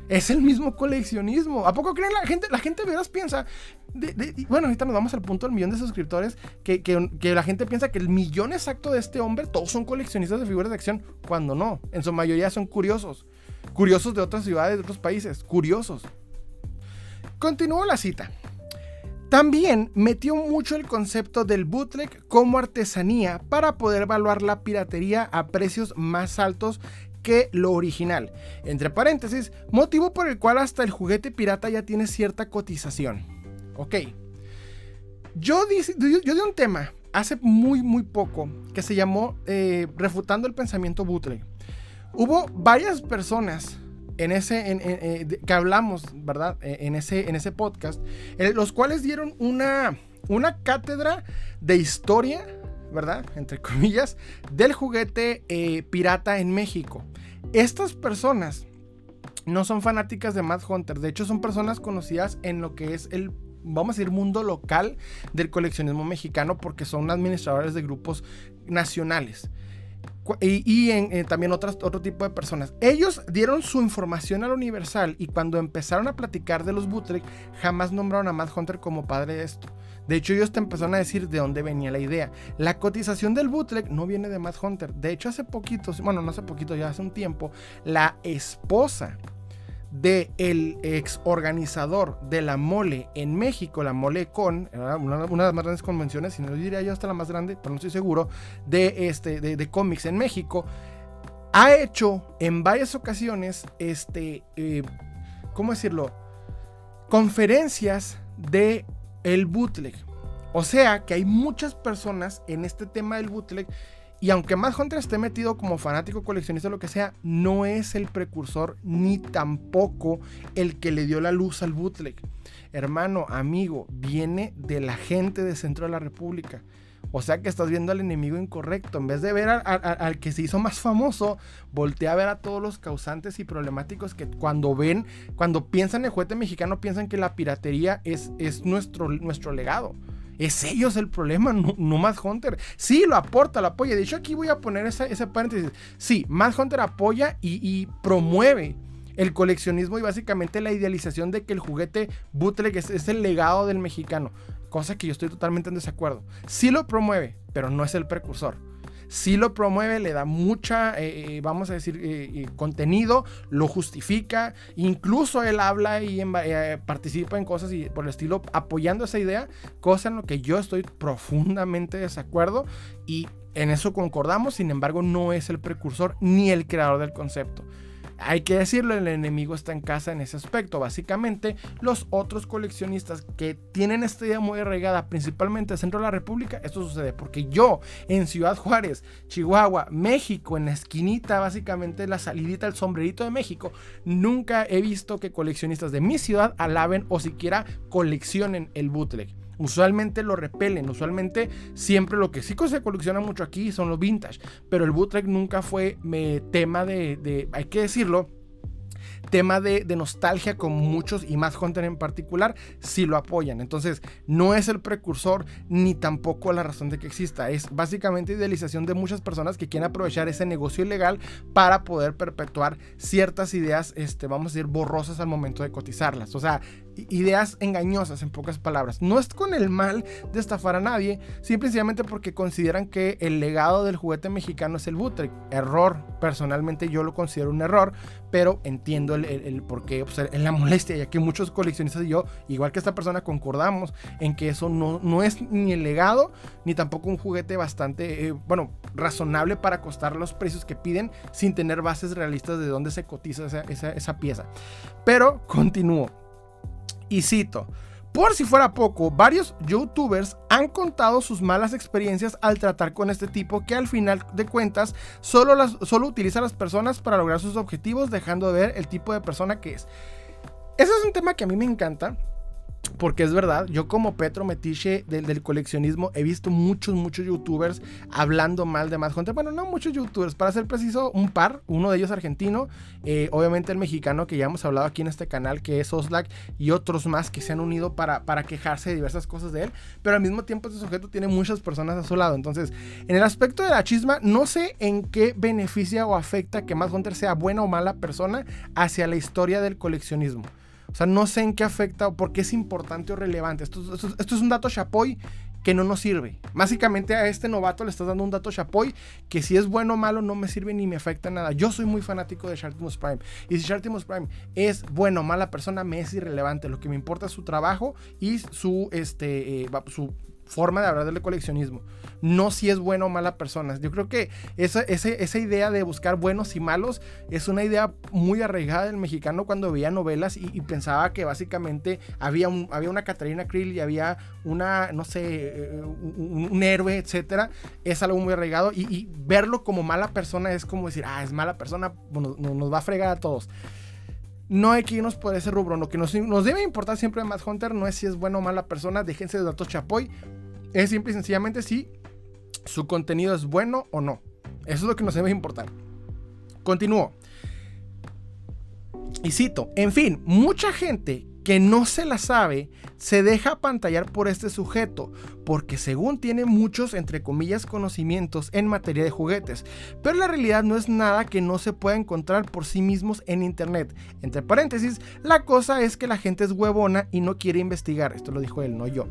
Es el mismo coleccionismo. ¿A poco creen la gente? La gente de veras piensa. Bueno, ahorita nos vamos al punto del 1,000,000 de suscriptores. Que la gente piensa que el millón exacto de este hombre, todos son coleccionistas de figuras de acción. Cuando no. En su mayoría son curiosos. Curiosos de otras ciudades, de otros países. Curiosos. Continúo la cita. También metió mucho el concepto del bootleg como artesanía para poder evaluar la piratería a precios más altos que lo original. Entre paréntesis, motivo por el cual hasta el juguete pirata ya tiene cierta cotización. Ok. Yo di un tema hace muy poco que se llamó Refutando el pensamiento bootleg. Hubo varias personas que hablamos, ¿verdad? En ese podcast, los cuales dieron una cátedra de historia, ¿verdad? Entre comillas, del juguete pirata en México. Estas personas no son fanáticas de Mad Hunter. De hecho, son personas conocidas en lo que es el, vamos a decir, mundo local del coleccionismo mexicano, porque son administradores de grupos nacionales. Y también otro tipo de personas. Ellos dieron su información al Universal, y cuando empezaron a platicar de los bootleg, jamás nombraron a Mad Hunter como padre de esto. De hecho, ellos te empezaron a decir de dónde venía la idea. La cotización del bootleg no viene de Mad Hunter. De hecho, hace poquito, bueno, no hace poquito, ya hace un tiempo, la esposa del ex organizador de la Mole en México, la Mole Con, una de las más grandes convenciones, si no diría yo hasta la más grande, pero no estoy seguro, de cómics en México, ha hecho en varias ocasiones, ¿cómo decirlo? Conferencias de el bootleg. O sea que hay muchas personas en este tema del bootleg. Y aunque Mad Hunter esté metido como fanático, coleccionista, lo que sea, no es el precursor ni tampoco el que le dio la luz al bootleg. Hermano, amigo, viene de la gente de Centro de la República. O sea que estás viendo al enemigo incorrecto. En vez de ver al que se hizo más famoso, voltea a ver a todos los causantes y problemáticos que cuando piensan en el juguete mexicano, piensan que la piratería es nuestro legado. Es ellos el problema, no Mad Hunter. Sí, lo aporta, lo apoya. De hecho, aquí voy a poner ese paréntesis. Sí, Mad Hunter apoya y promueve el coleccionismo y básicamente la idealización de que el juguete bootleg es el legado del mexicano. Cosa que yo estoy totalmente en desacuerdo. Sí lo promueve, pero no es el precursor. Sí lo promueve, le da mucha, vamos a decir, contenido, lo justifica, incluso él habla y participa en cosas y por el estilo, apoyando esa idea, cosa en lo que yo estoy profundamente desacuerdo, y en eso concordamos. Sin embargo, no es el precursor ni el creador del concepto. Hay que decirlo, el enemigo está en casa en ese aspecto. Básicamente, los otros coleccionistas que tienen esta idea muy arraigada, principalmente en Centro de la República, esto sucede porque yo en Ciudad Juárez, Chihuahua, México, en la esquinita, básicamente la salidita, el sombrerito de México, nunca he visto que coleccionistas de mi ciudad alaben o siquiera coleccionen el bootleg. Usualmente lo repelen, usualmente siempre lo que sí se colecciona mucho aquí son los vintage, pero el bootleg nunca fue tema de, hay que decirlo, tema de nostalgia con muchos, y Mad Hunter en particular sí lo apoyan. Entonces no es el precursor ni tampoco la razón de que exista. Es básicamente idealización de muchas personas que quieren aprovechar ese negocio ilegal para poder perpetuar ciertas ideas, vamos a decir, borrosas al momento de cotizarlas. O sea, ideas engañosas, en pocas palabras. No es con el mal de estafar a nadie, simplemente porque consideran que el legado del juguete mexicano es el bootleg. Error. Personalmente yo lo considero un error, pero entiendo el por qué, pues, en la molestia, ya que muchos coleccionistas y yo, igual que esta persona, concordamos en que eso no es ni el legado, ni tampoco un juguete bastante, razonable para costar los precios que piden, sin tener bases realistas de dónde se cotiza esa pieza. Pero continúo. Y cito: por si fuera poco, varios youtubers han contado sus malas experiencias al tratar con este tipo, que al final de cuentas solo utiliza a las personas para lograr sus objetivos, dejando de ver el tipo de persona que es. Ese es un tema que a mí me encanta, porque es verdad, yo como Petro Metiche del coleccionismo he visto muchos youtubers hablando mal de Mad Hunter. Bueno, no muchos youtubers, para ser preciso, un par, uno de ellos argentino, obviamente el mexicano que ya hemos hablado aquí en este canal, que es Oxlack, y otros más que se han unido para quejarse de diversas cosas de él, pero al mismo tiempo este sujeto tiene muchas personas a su lado. Entonces, en el aspecto de la chisma, no sé en qué beneficia o afecta que Mad Hunter sea buena o mala persona hacia la historia del coleccionismo. O sea, no sé en qué afecta o por qué es importante o relevante. Esto es un dato chapoy que no nos sirve. Básicamente a este novato le estás dando un dato chapoy que, si es bueno o malo, no me sirve ni me afecta nada. Yo soy muy fanático de Shartimus Prime, y si Shartimus Prime es bueno o mala persona, me es irrelevante. Lo que me importa es su trabajo y su forma de hablar del coleccionismo, no si es bueno o mala persona. Yo creo que esa idea de buscar buenos y malos es una idea muy arraigada del mexicano cuando veía novelas y pensaba que básicamente había una Catarina Krill y había una, no sé, un héroe, etcétera. Es algo muy arraigado, y verlo como mala persona es como decir, es mala persona, bueno, nos va a fregar a todos. No hay que irnos por ese rubro. Lo que nos debe importar siempre de Mad Hunter no es si es buena o mala persona. Déjense de datos chapoy. Es simple y sencillamente si su contenido es bueno o no. Eso es lo que nos debe importar. Continúo. Y cito, en fin, mucha gente que no se la sabe se deja apantallar por este sujeto, porque según tiene muchos, entre comillas, conocimientos en materia de juguetes, pero la realidad no es nada que no se pueda encontrar por sí mismos en internet. Entre paréntesis, la cosa es que la gente es huevona y no quiere investigar. Esto lo dijo él, no yo.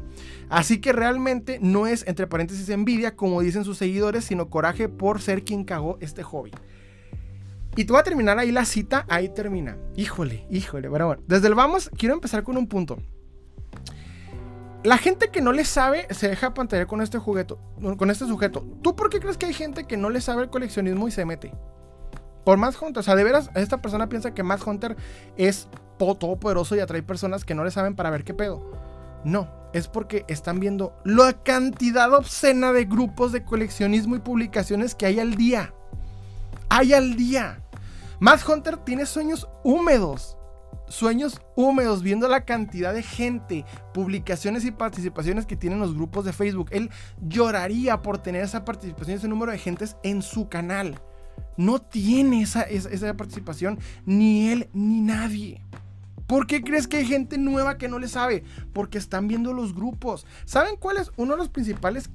Así que realmente no es, entre paréntesis, envidia, como dicen sus seguidores, sino coraje por ser quien cagó este hobby. Y tú vas a terminar ahí la cita, ahí termina. Híjole, pero bueno. Desde el vamos, quiero empezar con un punto. La gente que no le sabe se deja apantallar con este juguete, con este sujeto. ¿Tú por qué crees que hay gente que no le sabe el coleccionismo y se mete? Por Mad Hunter. O sea, de veras, esta persona piensa que Mad Hunter es todopoderoso y atrae personas que no le saben para ver qué pedo. No, es porque están viendo la cantidad obscena de grupos de coleccionismo y publicaciones que hay al día. Mad Hunter tiene sueños húmedos viendo la cantidad de gente, publicaciones y participaciones que tienen los grupos de Facebook. Él lloraría por tener esa participación, ese número de gentes en su canal. No tiene esa participación ni él ni nadie. ¿Por qué crees que hay gente nueva que no le sabe? Porque están viendo los grupos. ¿Saben cuál es uno de los principales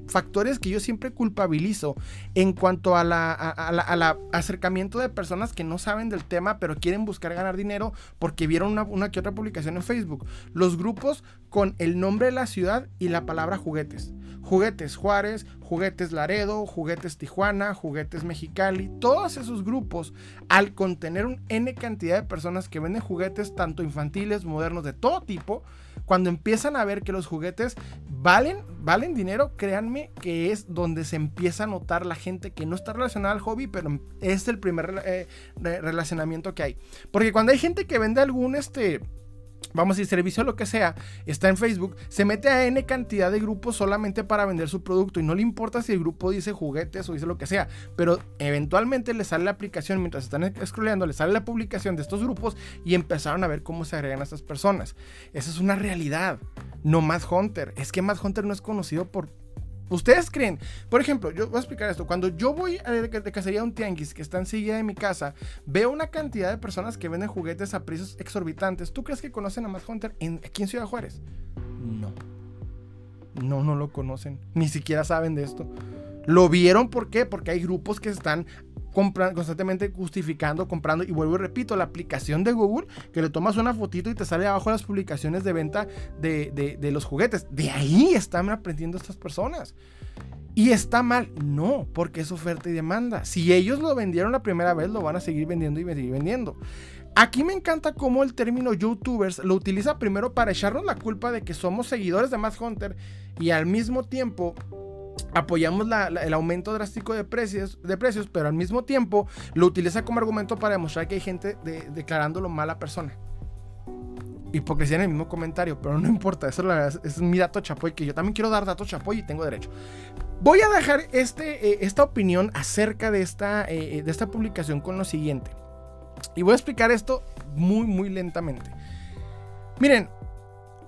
factores que yo siempre culpabilizo en cuanto a la acercamiento de personas que no saben del tema pero quieren buscar ganar dinero porque vieron una que otra publicación en Facebook? Los grupos con el nombre de la ciudad y la palabra juguetes. Juguetes Juárez, Juguetes Laredo, Juguetes Tijuana, Juguetes Mexicali. Todos esos grupos, al contener un N cantidad de personas que venden juguetes, tanto infantiles, modernos, de todo tipo, cuando empiezan a ver que los juguetes valen dinero, créanme que es donde se empieza a notar la gente que no está relacionada al hobby, pero es el primer relacionamiento que hay. Porque cuando hay gente que vende algún vamos a decir, servicio o lo que sea, está en Facebook, se mete a N cantidad de grupos solamente para vender su producto y no le importa si el grupo dice juguetes o dice lo que sea, pero eventualmente le sale la aplicación, mientras están scrolleando, le sale la publicación de estos grupos y empezaron a ver cómo se agregan a estas personas. Esa es una realidad, no Mad Hunter. Es que Mad Hunter no es conocido por... ¿Ustedes creen? Por ejemplo, yo voy a explicar esto. Cuando yo voy de cacería a un tianguis que está enseguida de mi casa, veo una cantidad de personas que venden juguetes a precios exorbitantes. ¿Tú crees que conocen a Mad Hunter aquí en Ciudad Juárez? No lo conocen. Ni siquiera saben de esto. ¿Lo vieron? ¿Por qué? Porque hay grupos que están constantemente justificando, comprando, y vuelvo y repito, la aplicación de Google, que le tomas una fotito y te sale abajo las publicaciones de venta de los juguetes. De ahí están aprendiendo estas personas. ¿Y está mal? No, porque es oferta y demanda. Si ellos lo vendieron la primera vez, lo van a seguir vendiendo y seguir vendiendo. Aquí me encanta cómo el término YouTubers lo utiliza primero para echarnos la culpa de que somos seguidores de Mad Hunter y al mismo tiempo apoyamos el aumento drástico de precios, pero al mismo tiempo lo utiliza como argumento para demostrar que hay gente declarándolo mala persona. Hipocresía en el mismo comentario, pero no importa, eso la verdad es mi dato chapoy, que yo también quiero dar datos chapoy y tengo derecho. Voy a dejar esta opinión acerca de esta publicación con lo siguiente, y voy a explicar esto muy lentamente. Miren,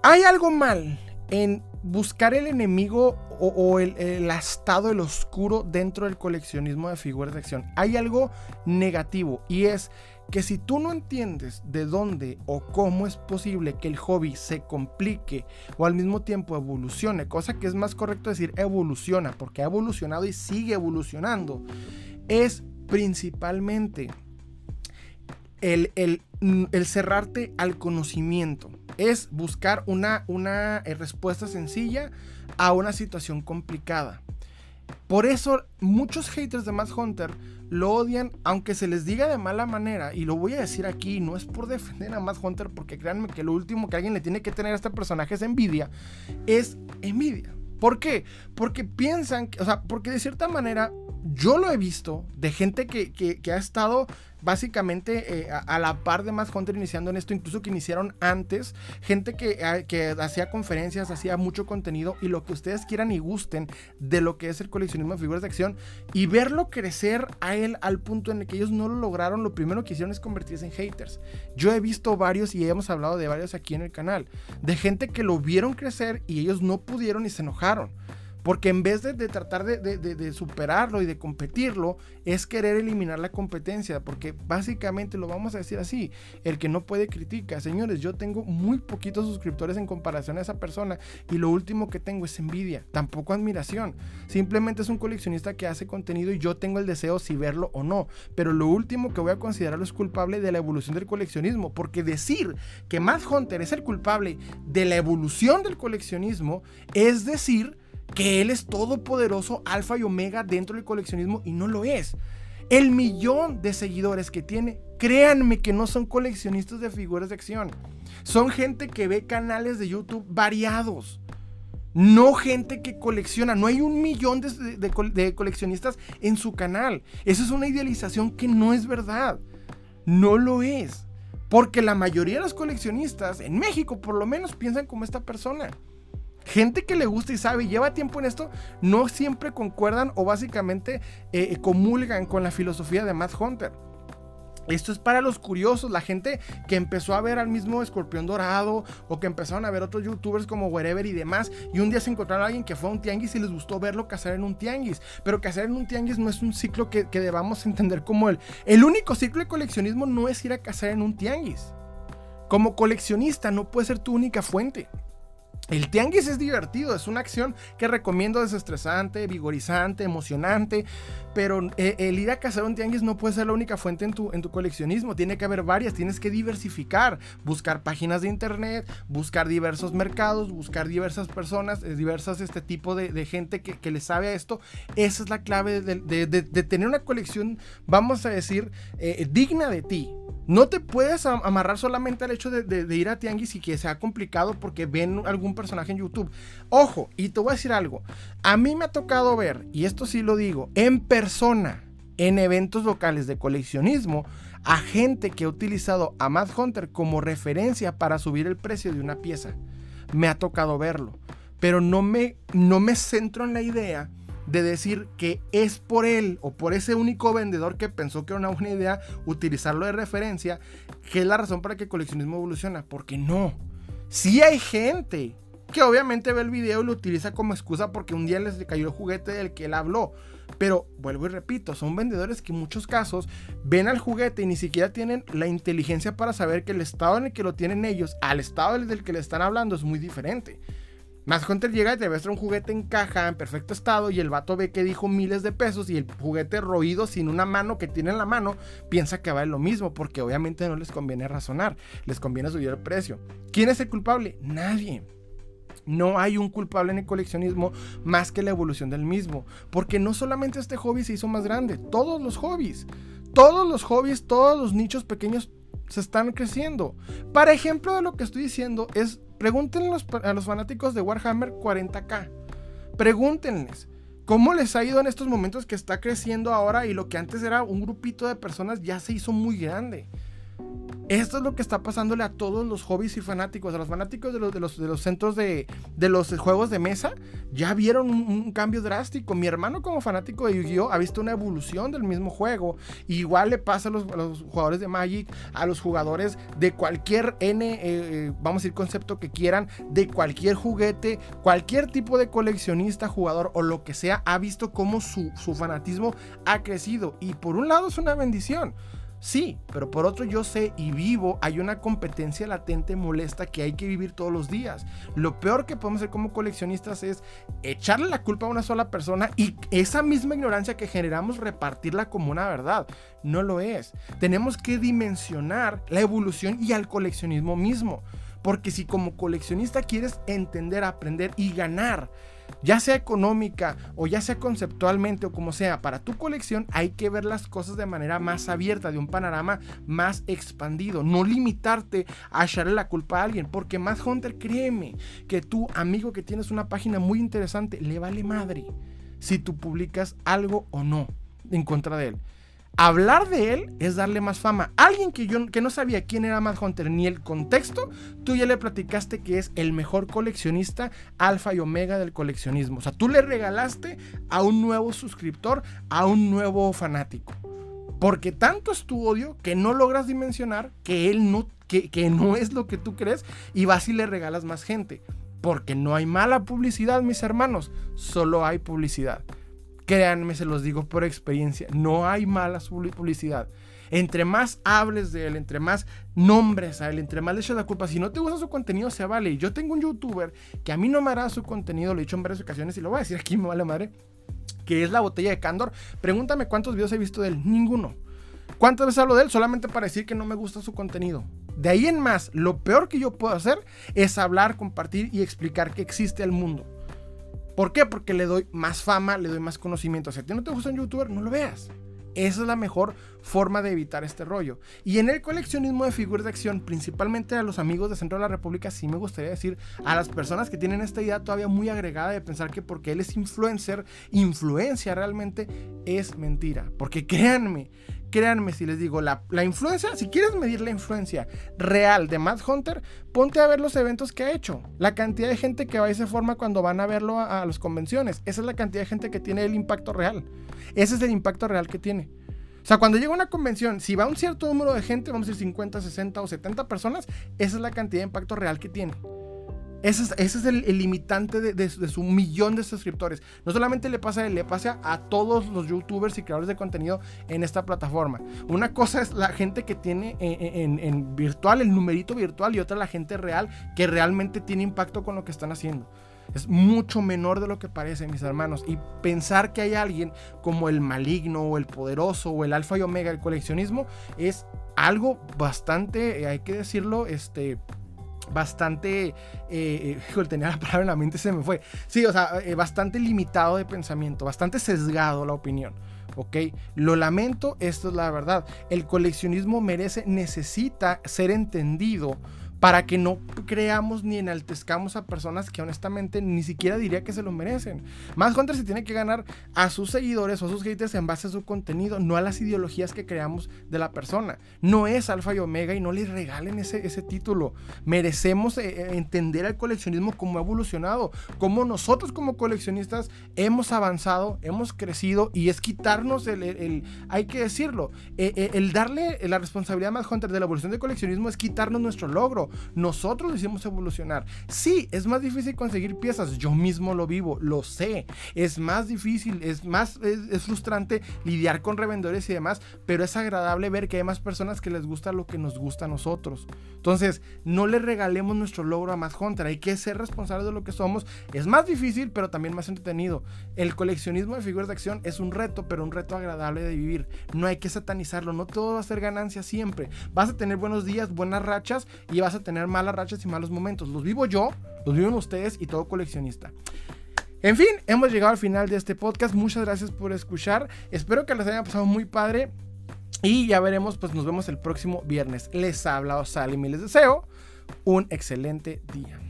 hay algo mal en buscar el enemigo o el astado, el oscuro dentro del coleccionismo de figuras de acción. Hay algo negativo, y es que si tú no entiendes de dónde o cómo es posible que el hobby se complique o al mismo tiempo evolucione, cosa que es más correcto decir evoluciona, porque ha evolucionado y sigue evolucionando, es principalmente el cerrarte al conocimiento. Es buscar una respuesta sencilla a una situación complicada. Por eso muchos haters de Mad Hunter lo odian, aunque se les diga de mala manera. Y lo voy a decir aquí, no es por defender a Mad Hunter, porque créanme que lo último que alguien le tiene que tener a este personaje es envidia. ¿Por qué? Porque piensan, porque de cierta manera yo lo he visto de gente que ha estado básicamente a la par de Mad Hunter iniciando en esto, incluso que iniciaron antes, gente que hacía conferencias, hacía mucho contenido y lo que ustedes quieran y gusten de lo que es el coleccionismo de figuras de acción, y verlo crecer a él al punto en el que ellos no lo lograron. Lo primero que hicieron es convertirse en haters. Yo he visto varios y hemos hablado de varios aquí en el canal, de gente que lo vieron crecer y ellos no pudieron y se enojaron. Porque en vez de tratar de superarlo y de competirlo, es querer eliminar la competencia. Porque básicamente lo vamos a decir así: el que no puede critica. Señores, yo tengo muy poquitos suscriptores en comparación a esa persona, y lo último que tengo es envidia, tampoco admiración. Simplemente es un coleccionista que hace contenido y yo tengo el deseo si verlo o no. Pero lo último que voy a considerarlo es culpable de la evolución del coleccionismo. Porque decir que Matt Hunter es el culpable de la evolución del coleccionismo es decir que él es todopoderoso, alfa y omega dentro del coleccionismo, y no lo es. El 1,000,000 de seguidores que tiene, créanme que no son coleccionistas de figuras de acción. Son gente que ve canales de YouTube variados, no gente que colecciona. No hay 1,000,000 de coleccionistas en su canal. Eso es una idealización que no es verdad. No lo es. Porque la mayoría de los coleccionistas, en México por lo menos, piensan como esta persona. Gente que le gusta y sabe y lleva tiempo en esto, no siempre concuerdan o básicamente comulgan con la filosofía de Matt Hunter. Esto es para los curiosos, la gente que empezó a ver al mismo Escorpión Dorado, o que empezaron a ver otros youtubers como Wherever y demás, y un día se encontraron a alguien que fue a un tianguis y les gustó verlo cazar en un tianguis. Pero cazar en un tianguis no es un ciclo que debamos entender como el único ciclo de coleccionismo. No es ir a cazar en un tianguis. Como coleccionista no puede ser tu única fuente. El tianguis es divertido, es una acción que recomiendo, desestresante, vigorizante, emocionante, pero el ir a cazar un tianguis no puede ser la única fuente en tu coleccionismo. Tiene que haber varias, tienes que diversificar, buscar páginas de internet, buscar diversos mercados, buscar diversas personas, diversas tipo de gente que le sabe a esto. Esa es la clave de tener una colección, vamos a decir, digna de ti. No te puedes amarrar solamente al hecho de ir a tianguis y que sea complicado porque ven algún personaje en YouTube. Ojo, y te voy a decir algo. A mí me ha tocado ver, y esto sí lo digo, en persona, en eventos locales de coleccionismo, a gente que ha utilizado a Matt Hunter como referencia para subir el precio de una pieza. Me ha tocado verlo, pero no me centro en la idea de decir que es por él o por ese único vendedor que pensó que era una buena idea utilizarlo de referencia, que es la razón para que el coleccionismo evoluciona. Porque no, sí hay gente que obviamente ve el video y lo utiliza como excusa porque un día les cayó el juguete del que él habló. Pero vuelvo y repito, son vendedores que en muchos casos ven al juguete y ni siquiera tienen la inteligencia para saber que el estado en el que lo tienen ellos al estado del que le están hablando es muy diferente. Matt Hunter llega y te muestra un juguete en caja, en perfecto estado, y el vato ve que dijo miles de pesos, y el juguete roído sin una mano que tiene en la mano piensa que vale lo mismo, porque obviamente no les conviene razonar, les conviene subir el precio. ¿Quién es el culpable? Nadie. No hay un culpable en el coleccionismo más que la evolución del mismo, porque no solamente este hobby se hizo más grande, todos los hobbies, todos los nichos pequeños se están creciendo. Para ejemplo de lo que estoy diciendo es, pregúntenle a los fanáticos de Warhammer 40K, pregúntenles cómo les ha ido en estos momentos que está creciendo ahora, y lo que antes era un grupito de personas ya se hizo muy grande. Esto es lo que está pasándole a todos los hobbies y fanáticos. A los fanáticos de los centros de los juegos de mesa ya vieron un cambio drástico. Mi hermano, como fanático de Yu-Gi-Oh!, ha visto una evolución del mismo juego. Igual le pasa a los jugadores de Magic, a los jugadores de cualquier vamos a decir, concepto que quieran, de cualquier juguete, cualquier tipo de coleccionista, jugador o lo que sea, ha visto cómo su fanatismo ha crecido. Y por un lado es una bendición. Sí, pero por otro yo sé y vivo, hay una competencia latente molesta que hay que vivir todos los días. Lo peor que podemos hacer como coleccionistas es echarle la culpa a una sola persona y esa misma ignorancia que generamos repartirla como una verdad. No lo es. Tenemos que dimensionar la evolución y al coleccionismo mismo. Porque si como coleccionista quieres entender, aprender y ganar, ya sea económica o ya sea conceptualmente o como sea, para tu colección hay que ver las cosas de manera más abierta, de un panorama más expandido, no limitarte a echarle la culpa a alguien, porque Matt Hunter, créeme que tú, amigo que tienes una página muy interesante, le vale madre si tú publicas algo o no en contra de él. Hablar de él es darle más fama. Alguien que no sabía quién era Matt Hunter ni el contexto, tú ya le platicaste que es el mejor coleccionista, alfa y omega del coleccionismo. O sea, tú le regalaste a un nuevo suscriptor, a un nuevo fanático. Porque tanto es tu odio que no logras dimensionar que él no, que no es lo que tú crees, y vas y le regalas más gente. Porque no hay mala publicidad, mis hermanos, solo hay publicidad. Créanme, se los digo por experiencia, no hay mala publicidad. Entre más hables de él, entre más nombres a él, entre más le eches la culpa, si no te gusta su contenido, se vale. Yo tengo un youtuber que a mí no me agrada su contenido, lo he dicho en varias ocasiones y lo voy a decir aquí, me vale madre, que es La Botella de Candor. Pregúntame cuántos videos he visto de él, ninguno. ¿Cuántas veces hablo de él? Solamente para decir que no me gusta su contenido. De ahí en más, lo peor que yo puedo hacer es hablar, compartir y explicar que existe el mundo. ¿Por qué? Porque le doy más fama, le doy más conocimiento. Si a ti no te gusta un youtuber, no lo veas. Esa es la mejor forma de evitar este rollo. Y en el coleccionismo de figuras de acción, principalmente a los amigos de Centro de la República, sí me gustaría decir a las personas que tienen esta idea todavía muy agregada de pensar que porque él es influencer, influencia realmente es mentira. Porque créanme si les digo, la influencia, si quieres medir la influencia real de Matt Hunter, ponte a ver los eventos que ha hecho. La cantidad de gente que va y se forma cuando van a verlo a las convenciones. Esa es la cantidad de gente que tiene el impacto real. Ese es el impacto real que tiene. O sea, cuando llega a una convención, si va un cierto número de gente, vamos a decir 50, 60 o 70 personas, esa es la cantidad de impacto real que tiene. Ese es el limitante de su 1,000,000 de suscriptores. No solamente le pasa a él, le pasa a todos los youtubers y creadores de contenido en esta plataforma. Una cosa es la gente que tiene en virtual, el numerito virtual, y otra la gente real que realmente tiene impacto con lo que están haciendo. Es mucho menor de lo que parece, mis hermanos. Y pensar que hay alguien como el maligno o el poderoso o el alfa y omega del coleccionismo es algo bastante, hay que decirlo, bastante, tenía la palabra en la mente y se me fue. Sí, o sea, bastante limitado de pensamiento, bastante sesgado la opinión. Ok, lo lamento, esto es la verdad. El coleccionismo necesita ser entendido para que no creamos ni enaltezcamos a personas que honestamente ni siquiera diría que se lo merecen. Matt Hunter se tiene que ganar a sus seguidores o a sus haters en base a su contenido, no a las ideologías que creamos de la persona. No es alfa y omega y no les regalen ese título. Merecemos entender el coleccionismo como ha evolucionado, como nosotros como coleccionistas hemos avanzado, hemos crecido, y es quitarnos hay que decirlo, el darle la responsabilidad a Matt Hunter de la evolución del coleccionismo es quitarnos nuestro logro. Nosotros lo hicimos evolucionar. Sí, es más difícil conseguir piezas. Yo mismo lo vivo, lo sé. Es más difícil, es frustrante lidiar con revendedores y demás, pero es agradable ver que hay más personas que les gusta lo que nos gusta a nosotros. Entonces, no le regalemos nuestro logro a Matt Hunter. Hay que ser responsables de lo que somos. Es más difícil, pero también más entretenido. El coleccionismo de figuras de acción es un reto, pero un reto agradable de vivir. No hay que satanizarlo. No todo va a ser ganancia siempre. Vas a tener buenos días, buenas rachas, y vas a tener malas rachas y malos momentos. Los vivo yo, los viven ustedes y todo coleccionista. En fin, hemos llegado al final de este podcast. Muchas gracias por escuchar. Espero que les haya pasado muy padre. Y ya veremos, pues nos vemos el próximo viernes. Les ha hablado Salim y les deseo un excelente día.